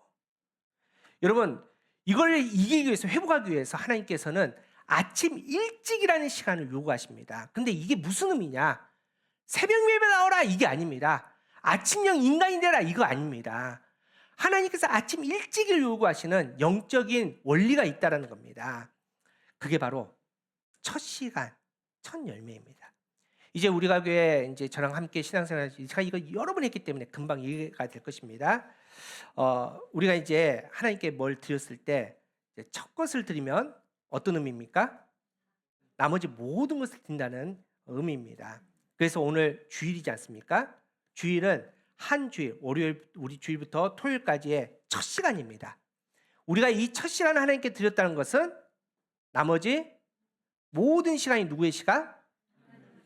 여러분, 이걸 이기기 위해서, 회복하기 위해서 하나님께서는 아침 일찍이라는 시간을 요구하십니다. 근데 이게 무슨 의미냐? 새벽 예배 나오라 이게 아닙니다. 아침형 인간이 되라 이거 아닙니다. 하나님께서 아침 일찍을 요구하시는 영적인 원리가 있다는 겁니다. 그게 바로 첫 시간, 첫 열매입니다. 이제 우리가 교회 이제 저랑 함께 신앙생활, 제가 이거 여러 번 했기 때문에 금방 이해가 될 것입니다. 우리가 이제 하나님께 뭘 드렸을 때 첫 것을 드리면 어떤 의미입니까? 나머지 모든 것을 드린다는 의미입니다. 그래서 오늘 주일이지 않습니까? 주일은 한 주일, 월요일 우리 주일부터 토요일까지의 첫 시간입니다. 우리가 이 첫 시간을 하나님께 드렸다는 것은 나머지 모든 시간이 누구의 시간?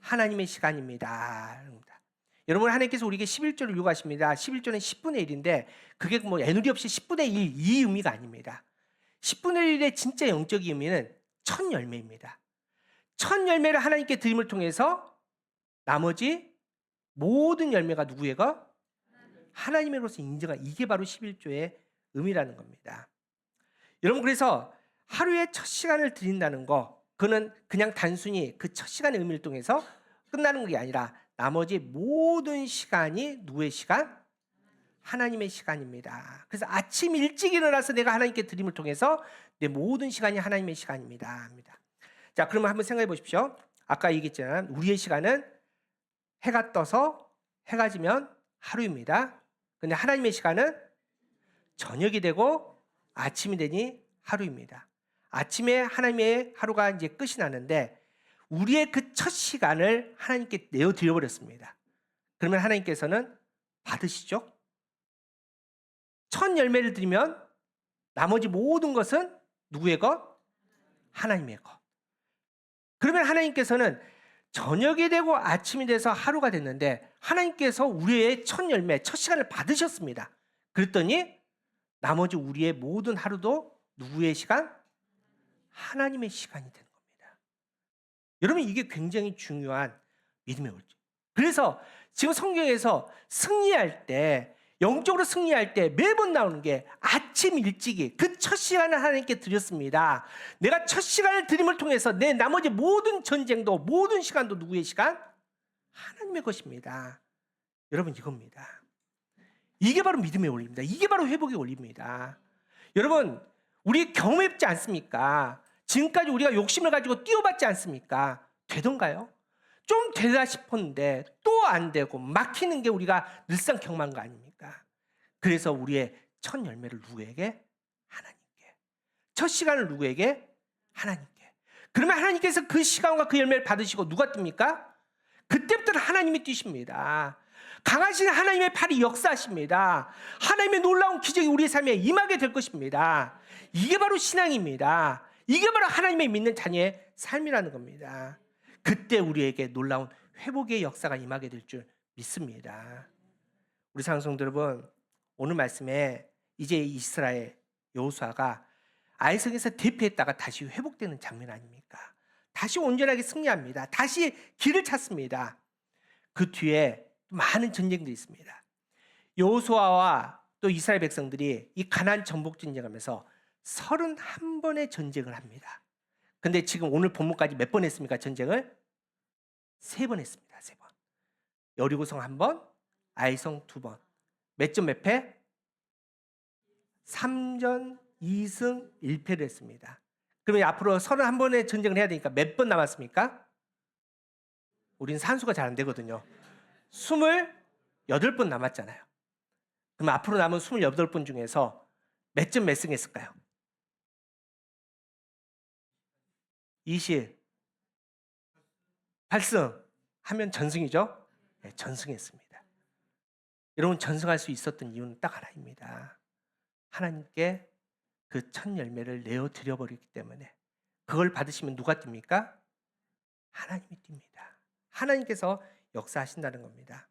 하나님의 시간입니다. 여러분, 하나님께서 우리에게 11조를 요구하십니다. 11조는 10분의 1인데 그게 뭐 애누리 없이 10분의 1 이 의미가 아닙니다. 10분의 1의 진짜 영적인 의미는 첫 열매입니다. 첫 열매를 하나님께 드림을 통해서 나머지 모든 열매가 누구예요? 하나님으로서 인정한, 이게 바로 11조의 의미라는 겁니다. 여러분, 그래서 하루의 첫 시간을 드린다는 거, 그는 그냥 단순히 그 첫 시간의 의미를 통해서 끝나는 게 아니라 나머지 모든 시간이 누구의 시간? 하나님의 시간입니다. 그래서 아침 일찍 일어나서 내가 하나님께 드림을 통해서 내 모든 시간이 하나님의 시간입니다. 자, 그러면 한번 생각해 보십시오. 아까 얘기했잖아요. 우리의 시간은 해가 떠서 해가 지면 하루입니다. 근데 하나님의 시간은 저녁이 되고 아침이 되니 하루입니다. 아침에 하나님의 하루가 이제 끝이 나는데 우리의 그 첫 시간을 하나님께 내어드려 버렸습니다. 그러면 하나님께서는 받으시죠? 첫 열매를 드리면 나머지 모든 것은 누구의 것? 하나님의 것. 그러면 하나님께서는 저녁이 되고 아침이 돼서 하루가 됐는데 하나님께서 우리의 첫 열매, 첫 시간을 받으셨습니다. 그랬더니 나머지 우리의 모든 하루도 누구의 시간? 하나님의 시간이 되는 겁니다. 여러분, 이게 굉장히 중요한 믿음의 원칙. 그래서 지금 성경에서 승리할 때, 영적으로 승리할 때 매번 나오는 게 아침 일찍이 그 첫 시간을 하나님께 드렸습니다. 내가 첫 시간을 드림을 통해서 내 나머지 모든 전쟁도 모든 시간도 누구의 시간? 하나님의 것입니다. 여러분, 이겁니다. 이게 바로 믿음의 원리입니다. 이게 바로 회복의 원리입니다. 여러분, 우리 경험했지 않습니까? 지금까지 우리가 욕심을 가지고 뛰어봤지 않습니까? 되던가요? 좀 되다 싶었는데 또 안 되고 막히는 게 우리가 늘상 경험한 거 아닙니까? 그래서 우리의 첫 열매를 누구에게? 하나님께. 첫 시간을 누구에게? 하나님께. 그러면 하나님께서 그 시간과 그 열매를 받으시고 누가 뜹니까? 그때부터는 하나님이 뛰십니다. 강하신 하나님의 팔이 역사하십니다. 하나님의 놀라운 기적이 우리의 삶에 임하게 될 것입니다. 이게 바로 신앙입니다. 이게 바로 하나님의 믿는 자녀의 삶이라는 겁니다. 그때 우리에게 놀라운 회복의 역사가 임하게 될 줄 믿습니다. 우리 사랑하는 성도 여러분, 오늘 말씀에 이제 이스라엘 여호수아가 아이성에서 대피했다가 다시 회복되는 장면 아닙니까? 다시 온전하게 승리합니다. 다시 길을 찾습니다. 그 뒤에 많은 전쟁들이 있습니다. 여호수아와 또 이스라엘 백성들이 이 가나안 정복 전쟁하면서 31번의 전쟁을 합니다. 근데 지금 오늘 본문까지 몇 번 했습니까? 전쟁을 3번 했습니다. 3번. 여리고성 1번, 아이성 2번. 몇 전 몇 패? 3전 2승 1패를 했습니다. 그러면 앞으로 31번의 전쟁을 해야 되니까 몇 번 남았습니까? 우린 산수가 잘 안 되거든요. 28번 남았잖아요. 그럼 앞으로 남은 28번 중에서 몇 전 몇 승 했을까요? 28승 하면 전승이죠? 네, 전승했습니다. 여러분, 전승할 수 있었던 이유는 딱 하나입니다. 하나님께 그 첫 열매를 내어 드려버렸기 때문에. 그걸 받으시면 누가 뜁니까? 하나님이 뜁니다. 하나님께서 역사하신다는 겁니다.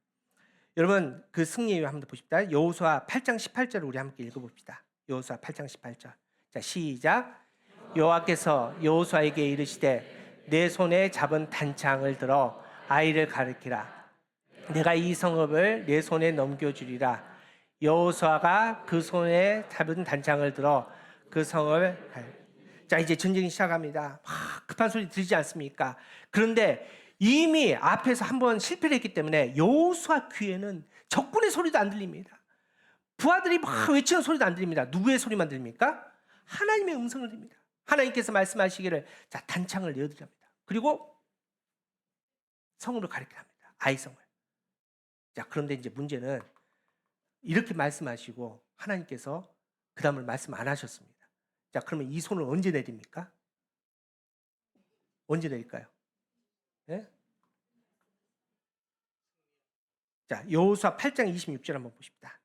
여러분, 그 승리의 이유 한번 더 보십시다. 여호수아 8장 18절을 우리 함께 읽어봅시다. 여호수아 8장 18절. 자, 시작. 여호와께서 여호수아에게 이르시되 내 손에 잡은 단창을 들어 아이를 가리키라. 내가 이 성읍을 내 손에 넘겨주리라. 여호수아가 그 손에 잡은 단창을 들어 그 성을. 자, 이제 전쟁이 시작합니다. 급한 소리 들리지 않습니까? 그런데 이미 앞에서 한번 실패를 했기 때문에 여호수아 귀에는 적군의 소리도 안 들립니다. 부하들이 막 외치는 소리도 안 들립니다. 누구의 소리만 들립니까? 하나님의 음성을 들립니다. 하나님께서 말씀하시기를 자, 단창을 내어드립니다. 그리고 성으로 가리키라 합니다. 아이성을. 자, 그런데 이제 문제는 이렇게 말씀하시고 하나님께서 그 다음을 말씀 안 하셨습니다. 자, 그러면 이 손을 언제 내립니까? 언제 내릴까요? 네? 자, 여호수아 8장 26절 한번 보십시다.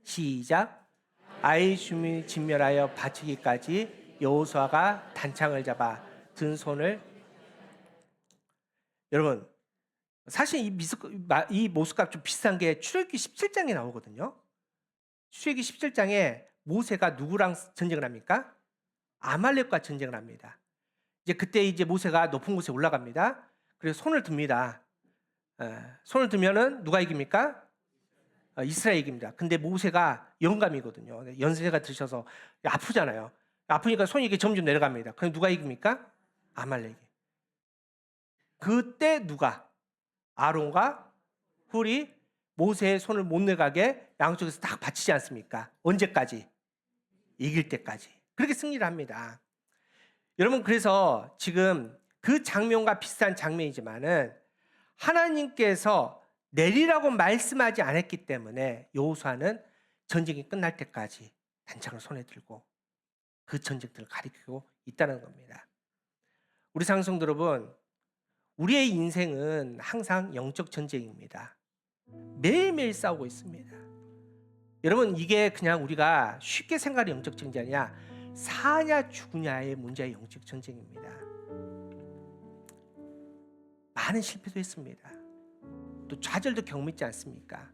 시작. 아이 주민이 진멸하여 바치기까지 여호수아가 단창을 잡아 든 손을. 여러분, 사실 이 모습과 좀 비슷한 게 출애굽기 17장에 나오거든요. 출애굽기 17장에 모세가 누구랑 전쟁을 합니까? 아말렉과 전쟁을 합니다. 이제 그때 이제 모세가 높은 곳에 올라갑니다. 그래서 손을 듭니다. 손을 들면은 누가 이깁니까? 이스라엘이 이깁니다. 근데 모세가 영감이거든요. 연세가 드셔서 아프잖아요. 아프니까 손이 이렇게 점점 내려갑니다. 그럼 누가 이깁니까? 아말렉이. 그때 누가? 아론과 훌이 모세의 손을 못 내가게 양쪽에서 딱 받치지 않습니까? 언제까지? 이길 때까지. 그렇게 승리를 합니다. 여러분, 그래서 지금 그 장면과 비슷한 장면이지만은 하나님께서 내리라고 말씀하지 않았기 때문에 여호수아는 전쟁이 끝날 때까지 단창을 손에 들고 그 전쟁들을 가리키고 있다는 겁니다. 우리 상성도 여러분, 우리의 인생은 항상 영적 전쟁입니다. 매일매일 싸우고 있습니다. 여러분, 이게 그냥 우리가 쉽게 생각하는 영적 전쟁이 아니라 사냐 죽으냐의 문제의 영적 전쟁입니다. 많은 실패도 했습니다. 또 좌절도 경험했지 않습니까?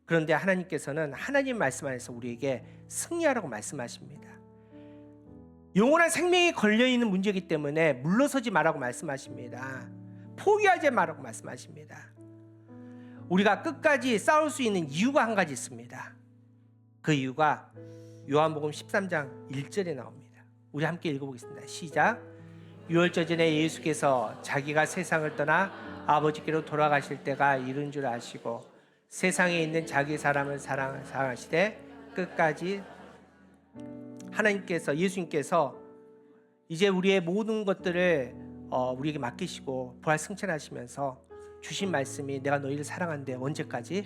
그런데 하나님께서는 하나님 말씀 안에서 우리에게 승리하라고 말씀하십니다. 영원한 생명이 걸려있는 문제이기 때문에 물러서지 말라고 말씀하십니다. 포기하지 말라고 말씀하십니다. 우리가 끝까지 싸울 수 있는 이유가 한 가지 있습니다. 그 이유가 요한복음 13장 1절에 나옵니다. 우리 함께 읽어보겠습니다. 시작. 유월절 전에 예수께서 자기가 세상을 떠나 아버지께로 돌아가실 때가 이른 줄 아시고 세상에 있는 자기 사람을 사랑하시되 끝까지 하나님께서, 예수님께서 이제 우리의 모든 것들을 우리에게 맡기시고 부활 승천하시면서 주신 말씀이 내가 너희를 사랑하는데 언제까지?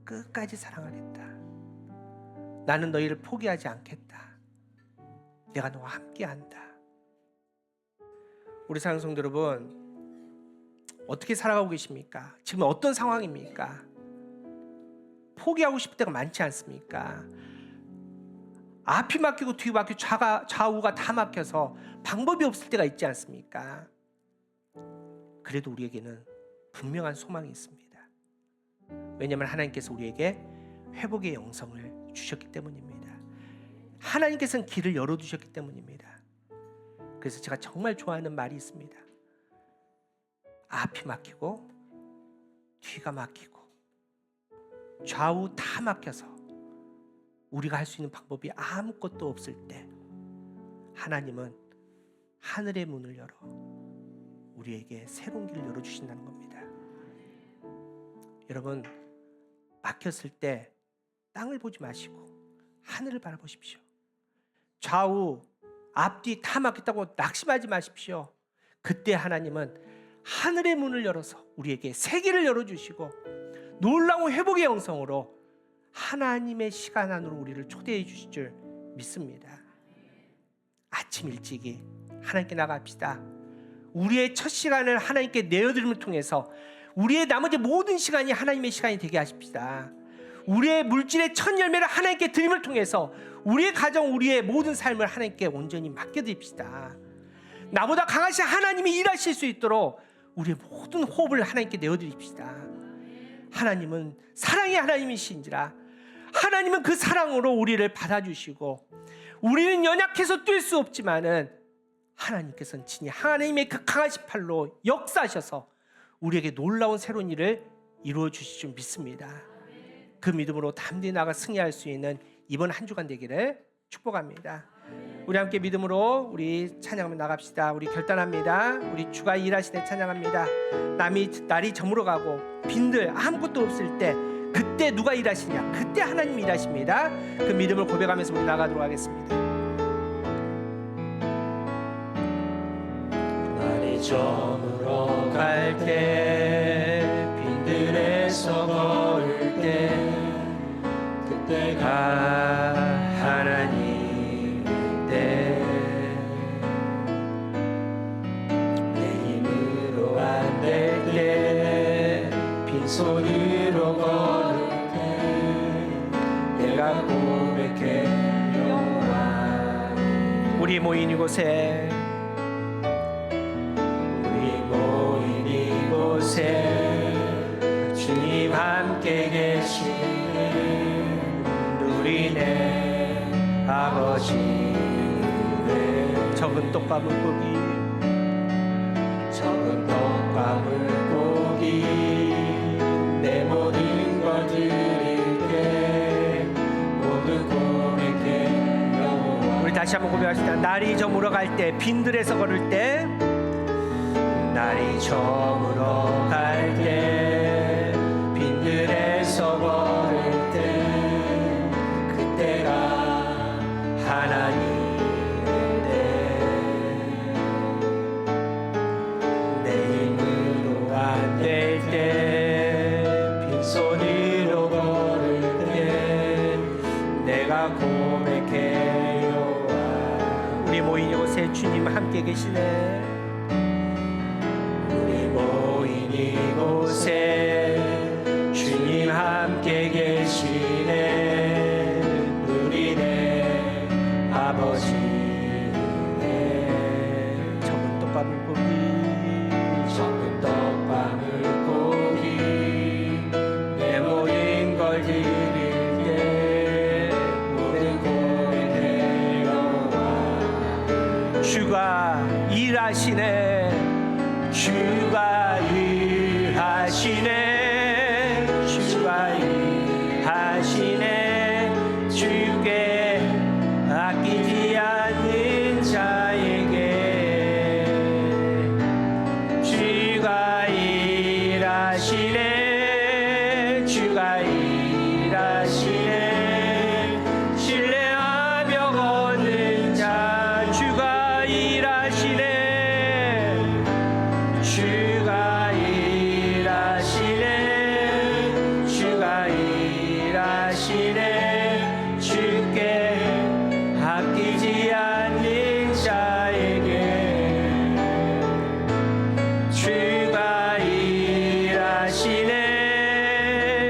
끝까지 사랑하겠다. 나는 너희를 포기하지 않겠다. 내가 너와 함께한다. 우리 사랑하는 성도 여러분, 어떻게 살아가고 계십니까? 지금 어떤 상황입니까? 포기하고 싶을 때가 많지 않습니까? 앞이 막히고 뒤가 막히고 좌우가 다 막혀서 방법이 없을 때가 있지 않습니까? 그래도 우리에게는 분명한 소망이 있습니다. 왜냐하면 하나님께서 우리에게 회복의 영성을 주셨기 때문입니다. 하나님께서는 길을 열어두셨기 때문입니다. 그래서 제가 정말 좋아하는 말이 있습니다. 앞이 막히고 뒤가 막히고 좌우 다 막혀서 우리가 할 수 있는 방법이 아무것도 없을 때 하나님은 하늘의 문을 열어 우리에게 새로운 길을 열어주신다는 겁니다. 여러분, 막혔을 때 땅을 보지 마시고 하늘을 바라보십시오. 좌우 앞뒤 다 막혔다고 낙심하지 마십시오. 그때 하나님은 하늘의 문을 열어서 우리에게 세계를 열어주시고 놀라운 회복의 영성으로 하나님의 시간 안으로 우리를 초대해 주실 줄 믿습니다. 아침 일찍이 하나님께 나갑시다. 우리의 첫 시간을 하나님께 내어드림을 통해서 우리의 나머지 모든 시간이 하나님의 시간이 되게 하십시다. 우리의 물질의 첫 열매를 하나님께 드림을 통해서 우리의 가정, 우리의 모든 삶을 하나님께 온전히 맡겨드립시다. 나보다 강하신 하나님이 일하실 수 있도록 우리의 모든 호흡을 하나님께 내어드립시다. 하나님은 사랑의 하나님이신지라 하나님은 그 사랑으로 우리를 받아주시고 우리는 연약해서 뛸 수 없지만은 하나님께서는 친히 하나님의 그 강하신 팔로 역사하셔서 우리에게 놀라운 새로운 일을 이루어 주실 줄 믿습니다. 그 믿음으로 담대히 나가 승리할 수 있는 이번 한 주간 되기를 축복합니다. 우리 함께 믿음으로 우리 찬양하며 나갑시다. 우리 결단합니다. 우리 주가 일하시되 찬양합니다. 날이 저물어가고 빈들 아무것도 없을 때 그때 누가 일하시냐? 그때 하나님이 일하십니다. 그 믿음을 고백하면서 우리 나가도록 하겠습니다.
날이 저물어갈 때 빈들에서 걸을 때 그때가 하나님일 때 내 힘으로 안 될 때 빈손으로 걸을 때 내가 고백해 여호와
우리 모인 이곳에
주님 함께 계시네 누리네 아버지네
적은 떡과 물고기
적은 떡과 물고기 내 모든 걸 드릴게 모두 고백해 여호와
우리 다시 한번 고백합시다. 날이 저물어갈 때 빈들에서 걸을 때
날이 저물어갈 때 빈들에서 걸을 때 그때가 하나님일 때 내 힘으로 안 될 때 빈손으로 걸을 때 내가 고백해 여호와
우리 모인 이곳에 주님 함께 계시네.
우리 모인 이곳에 주님 함께 계시네. 누리네 아버지네.
적은 떡밥을 보기
적은 떡밥을 고기 내 모든 걸 드릴 때 모든 고개 내려와.
주가 일하시네.
주가 일하시네. 주가 일하시네. 주께 아끼지 않는 자에게 주가 일하시네. 주가 일하시네. 신뢰하며 걷는 자 주가 일하시네. 주가 일하시네. 주가 일하시네. 주께 아끼지 않는 자에게 주가 일하시네.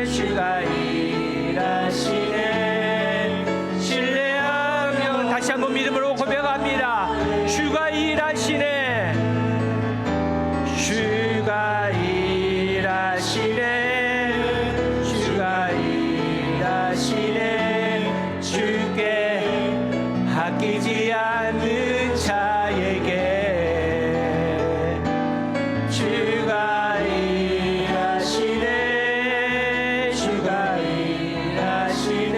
주가 일하시네. 신뢰하며
다시 한번 믿음으로 고백합니다. 주가 일하시네.
주가 일하시네. 주가 일하시네. 주께 아끼지 않는 자에게 주가 일하시네. 주가 일하시네.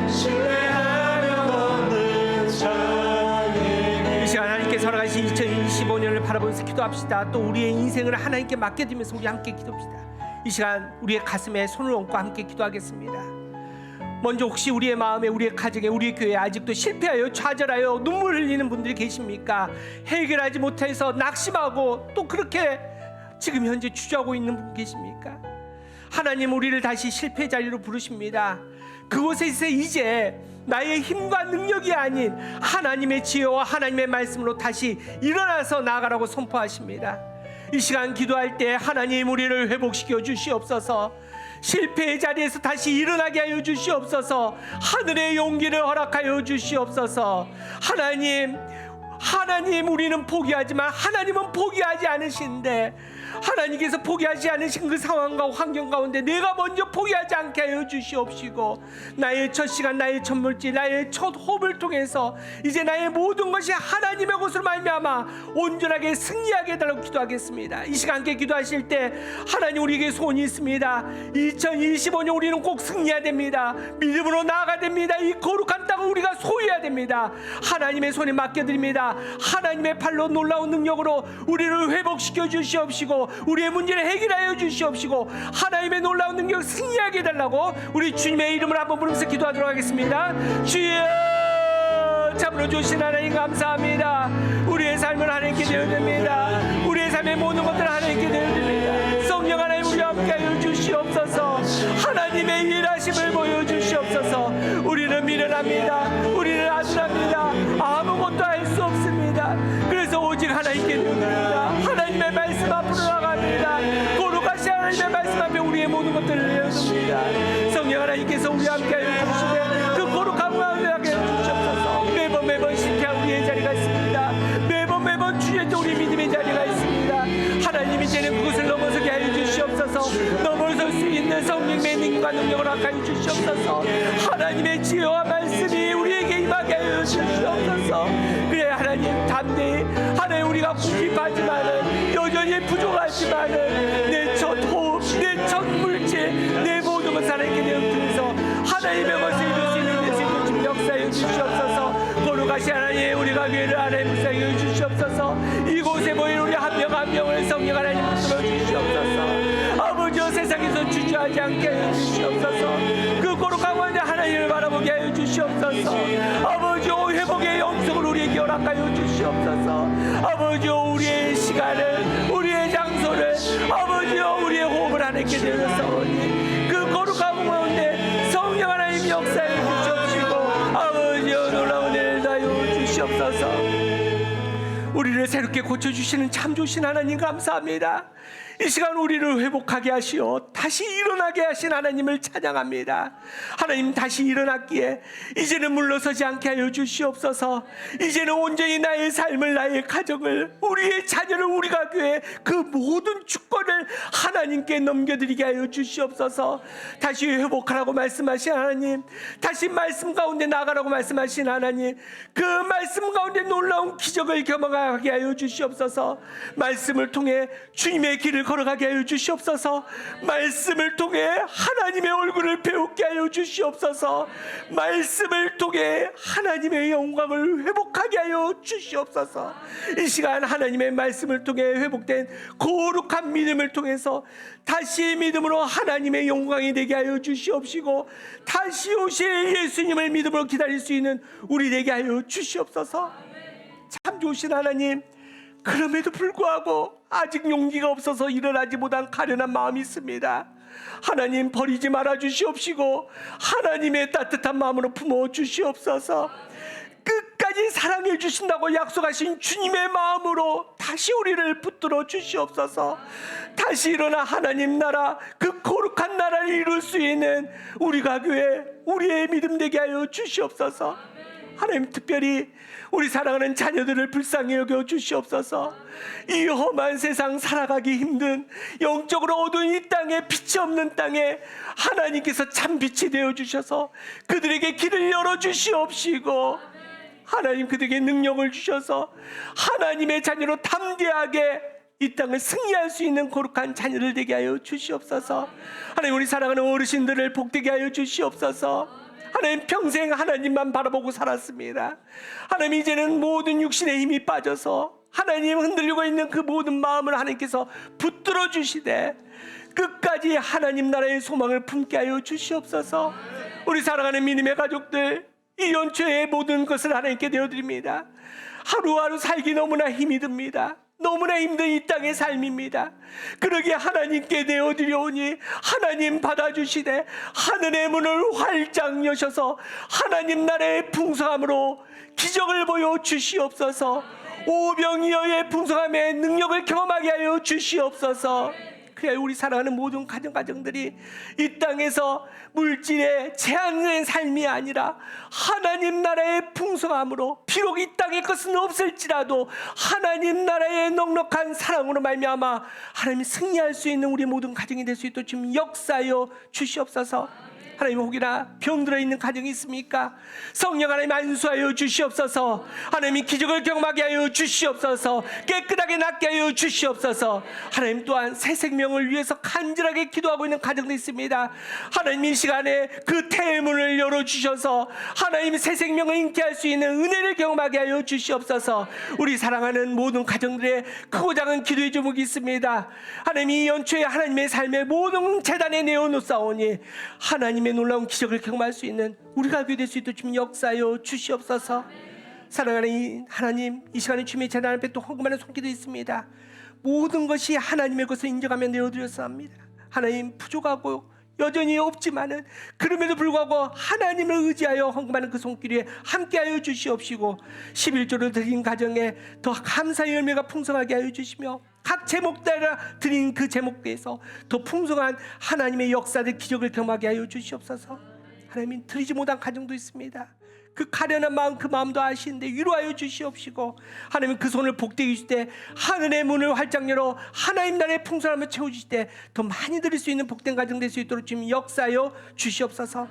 신뢰하며 걷는 자에게.
이 시간 하나님께서 허락하신 2025년을 바라보면서 기도합시다. 또 우리의 인생을 하나님께 맡겨드리면서 우리 함께 기도합시다. 이 시간 우리의 가슴에 손을 얹고 함께 기도하겠습니다. 먼저 혹시 우리의 마음에, 우리의 가정에, 우리의 교회에 아직도 실패하여 좌절하여 눈물 흘리는 분들이 계십니까? 해결하지 못해서 낙심하고 또 그렇게 지금 현재 주저하고 있는 분 계십니까? 하나님 우리를 다시 실패 자리로 부르십니다. 그곳에서 이제 나의 힘과 능력이 아닌 하나님의 지혜와 하나님의 말씀으로 다시 일어나서 나아가라고 선포하십니다. 이 시간 기도할 때 하나님 우리를 회복시켜 주시옵소서. 실패의 자리에서 다시 일어나게 하여 주시옵소서. 하늘의 용기를 허락하여 주시옵소서. 하나님 우리는 포기하지만 하나님은 포기하지 않으신데, 하나님께서 포기하지 않으신 그 상황과 환경 가운데 내가 먼저 포기하지 않게 하여 주시옵시고, 나의 첫 시간, 나의 첫 물질, 나의 첫 호흡을 통해서 이제 나의 모든 것이 하나님의 것으로 말미암아 온전하게 승리하게 해달라고 기도하겠습니다. 이 시간 함께 기도하실 때 하나님 우리에게 소원이 있습니다. 2025년 우리는 꼭 승리해야 됩니다. 믿음으로 나아가야 됩니다. 이 거룩한 땅을 우리가 소유해야 됩니다. 하나님의 손에 맡겨드립니다. 하나님의 팔로 놀라운 능력으로 우리를 회복시켜 주시옵시고 우리의 문제를 해결하여 주시옵시고 하나님의 놀라운 능력 승리하게 해달라고 우리 주님의 이름을 한번 부르면서 기도하도록 하겠습니다. 주여, 참으로 주신 하나님 감사합니다. 우리의 삶을 하나님께 드립니다. 우리의 삶의 모든 것들을 하나님께 드립니다. 성령 하나님 우리와 함께하여 주시옵소서. 하나님의 일하심을 보여주시옵소서. 우리는 미련합니다. 우리는 안전합니다. 아무것도 할 수 없습니다. 그래서 오직 하나님께 드립니다. 하나님의 말씀 앞으로 나갑니다. 거룩하신 하나님의 말씀 앞에 우리의 모든 것들을 내어줍니다. 성령 하나님께서 우리와 함께하여 주시되 그 거룩한 마음을 하게 해주시옵소서. 매번 실패한 우리의 자리가 있습니다. 매번 주의 우리 믿음의 자리가 있습니다. 하나님 이제는 그것을 넘어서게 하여 주시옵소서. 넘어설 수 있는 성령의 능력과 능력을 허락하여 주시옵소서. 하나님의 지혜와 말씀이 우리에게 임하게 하여 주시옵소서. 그래 하나님 담대히, 하나님 우리가 궁핍하지만은 여전히 부족하지만은 내 첫 호흡, 내 첫 물질, 내 모든 것을 하나님께 내어드려서 하나님의 것을 이룰 수 있는 내 생각 중 역사해 주시옵소서. 거룩하신 하나님 우리가 교회를 하나님 불쌍히 주시옵소서. 이곳에 모인 우리 한 명 한 명을 성령 하나님 붙들어 주시옵소서. 아버지여 세상에서 주저하지 않게 하여 주시옵소서. 그 거룩한 원대 하나님을 바라보게 하여 주시옵소서. 아버지여 회복의 영성을 우리에게 허락하여 주시옵소서. 아버지여 우리의 시간을, 우리의 장소를, 아버지여 우리의 호흡을 하나님께 드렸사오니 그 거룩한 가운데 성령 하나님 역사해 주시옵시고 아버지여 놀라운 은혜를 다하여 주시옵소서. 우리를 새롭게 고쳐주시는 참 좋으신 하나님 감사합니다. 이 시간 우리를 회복하게 하시어 다시 일어나게 하신 하나님을 찬양합니다. 하나님, 다시 일어났기에 이제는 물러서지 않게 하여 주시옵소서. 이제는 온전히 나의 삶을, 나의 가정을, 우리의 자녀를, 우리가 교회 그 모든 주권을 하나님께 넘겨드리게 하여 주시옵소서. 다시 회복하라고 말씀하신 하나님, 다시 말씀 가운데 나가라고 말씀하신 하나님, 그 말씀 가운데 놀라운 기적을 경험하게 하여 주시옵소서. 말씀을 통해 주님의 길을 걸어가게 하여 주시옵소서. 말씀을 통해 하나님의 얼굴을 배우게 하여 주시옵소서. 말씀을 통해 하나님의 영광을 회복하게 하여 주시옵소서. 이 시간 하나님의 말씀을 통해 회복된 거룩한 믿음을 통해서 다시 믿음으로 하나님의 영광이 되게 하여 주시옵시고, 다시 오실 예수님을 믿음으로 기다릴 수 있는 우리 되게 하여 주시옵소서. 참 좋으신 하나님, 그럼에도 불구하고 아직 용기가 없어서 일어나지 못한 가련한 마음이 있습니다. 하나님, 버리지 말아 주시옵시고 하나님의 따뜻한 마음으로 품어 주시옵소서. 끝까지 사랑해 주신다고 약속하신 주님의 마음으로 다시 우리를 붙들어 주시옵소서. 다시 일어나 하나님 나라, 그 거룩한 나라를 이룰 수 있는 우리가 교회, 우리의 믿음 되게 하여 주시옵소서. 하나님, 특별히 우리 사랑하는 자녀들을 불쌍히 여겨 주시옵소서. 이 험한 세상 살아가기 힘든, 영적으로 어두운 이 땅에, 빛이 없는 땅에 하나님께서 참 빛이 되어 주셔서 그들에게 길을 열어 주시옵시고, 하나님 그들에게 능력을 주셔서 하나님의 자녀로 담대하게 이 땅을 승리할 수 있는 거룩한 자녀를 되게 하여 주시옵소서. 하나님, 우리 사랑하는 어르신들을 복되게 하여 주시옵소서. 하나님, 평생 하나님만 바라보고 살았습니다. 하나님, 이제는 모든 육신의 힘이 빠져서 하나님 흔들리고 있는 그 모든 마음을 하나님께서 붙들어 주시되 끝까지 하나님 나라의 소망을 품게 하여 주시옵소서. 우리 사랑하는 믿음의 가족들, 이 연초의 모든 것을 하나님께 내어드립니다. 하루하루 살기 너무나 힘이 듭니다. 너무나 힘든 이 땅의 삶입니다. 그러기에 하나님께 내어드려오니 하나님 받아주시되 하늘의 문을 활짝 여셔서 하나님 나라의 풍성함으로 기적을 보여 주시옵소서. 오병이어의 풍성함의 능력을 경험하게 하여 주시옵소서. 그래야 우리 사랑하는 모든 가정들이 이 땅에서 물질에 제한된 삶이 아니라 하나님 나라의 풍성함으로, 비록 이 땅의 것은 없을지라도 하나님 나라의 넉넉한 사랑으로 말미암아 하나님이 승리할 수 있는 우리 모든 가정이 될 수 있도록 지금 역사하여 주시옵소서. 하나님, 혹이나 병들어 있는 가정이 있습니까? 성령 하나님 안수하여 주시옵소서. 하나님이 기적을 경험하게 하여 주시옵소서. 깨끗하게 낫게 하여 주시옵소서. 하나님, 또한 새 생명을 위해서 간절하게 기도하고 있는 가정도 있습니다. 하나님, 이 시간에 그 태문을 열어주셔서 하나님 새 생명을 잉태할 수 있는 은혜를 경험하게 하여 주시옵소서. 우리 사랑하는 모든 가정들의 크고 작은 기도의 제목이 있습니다. 하나님, 이 연초에 하나님의 삶의 모든 재단에 내어놓사오니 하나님의 놀라운 기적을 경험할 수 있는 우리가 될 수 있도록 주님 역사하여 주시옵소서. 사랑하는 하나님, 이 시간에 주님의 재단 앞에 또 헌금하는 손길도 있습니다. 모든 것이 하나님의 것을 인정하며 내어드렸사옵니다. 하나님, 부족하고 여전히 없지만은 그럼에도 불구하고 하나님을 의지하여 헌금하는 그 손길에 함께하여 주시옵시고, 11조를 드린 가정에 더 감사의 열매가 풍성하게 하여 주시며 각 제목 따라 드린 그 제목에서 더 풍성한 하나님의 역사들, 기적을 경험하게 하여 주시옵소서. 하나님, 드리지 못한 가정도 있습니다. 그 가련한 마음, 그 마음도 아시는데 위로하여 주시옵시고, 하나님 그 손을 복되게 주실 때 하늘의 문을 활짝 열어 하나님 나라의 풍성함을 채워주실 때 더 많이 드릴 수 있는 복된 가정 될 수 있도록 주님 역사하여 주시옵소서.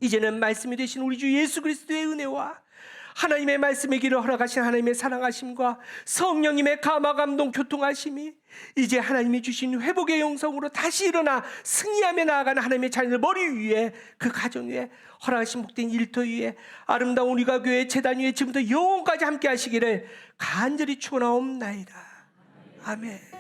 이제는 말씀이 되신 우리 주 예수 그리스도의 은혜와 하나님의 말씀의 길을 허락하신 하나님의 사랑하심과 성령님의 감화 감동 교통하심이 이제 하나님이 주신 회복의 영성으로 다시 일어나 승리하며 나아가는 하나님의 자녀들 머리 위에, 그 가정 위에 허락하신 복된 일터 위에, 아름다운 우리가 교회 재단 위에 지금부터 영원까지 함께 하시기를 간절히 축원하옵나이다. 아멘.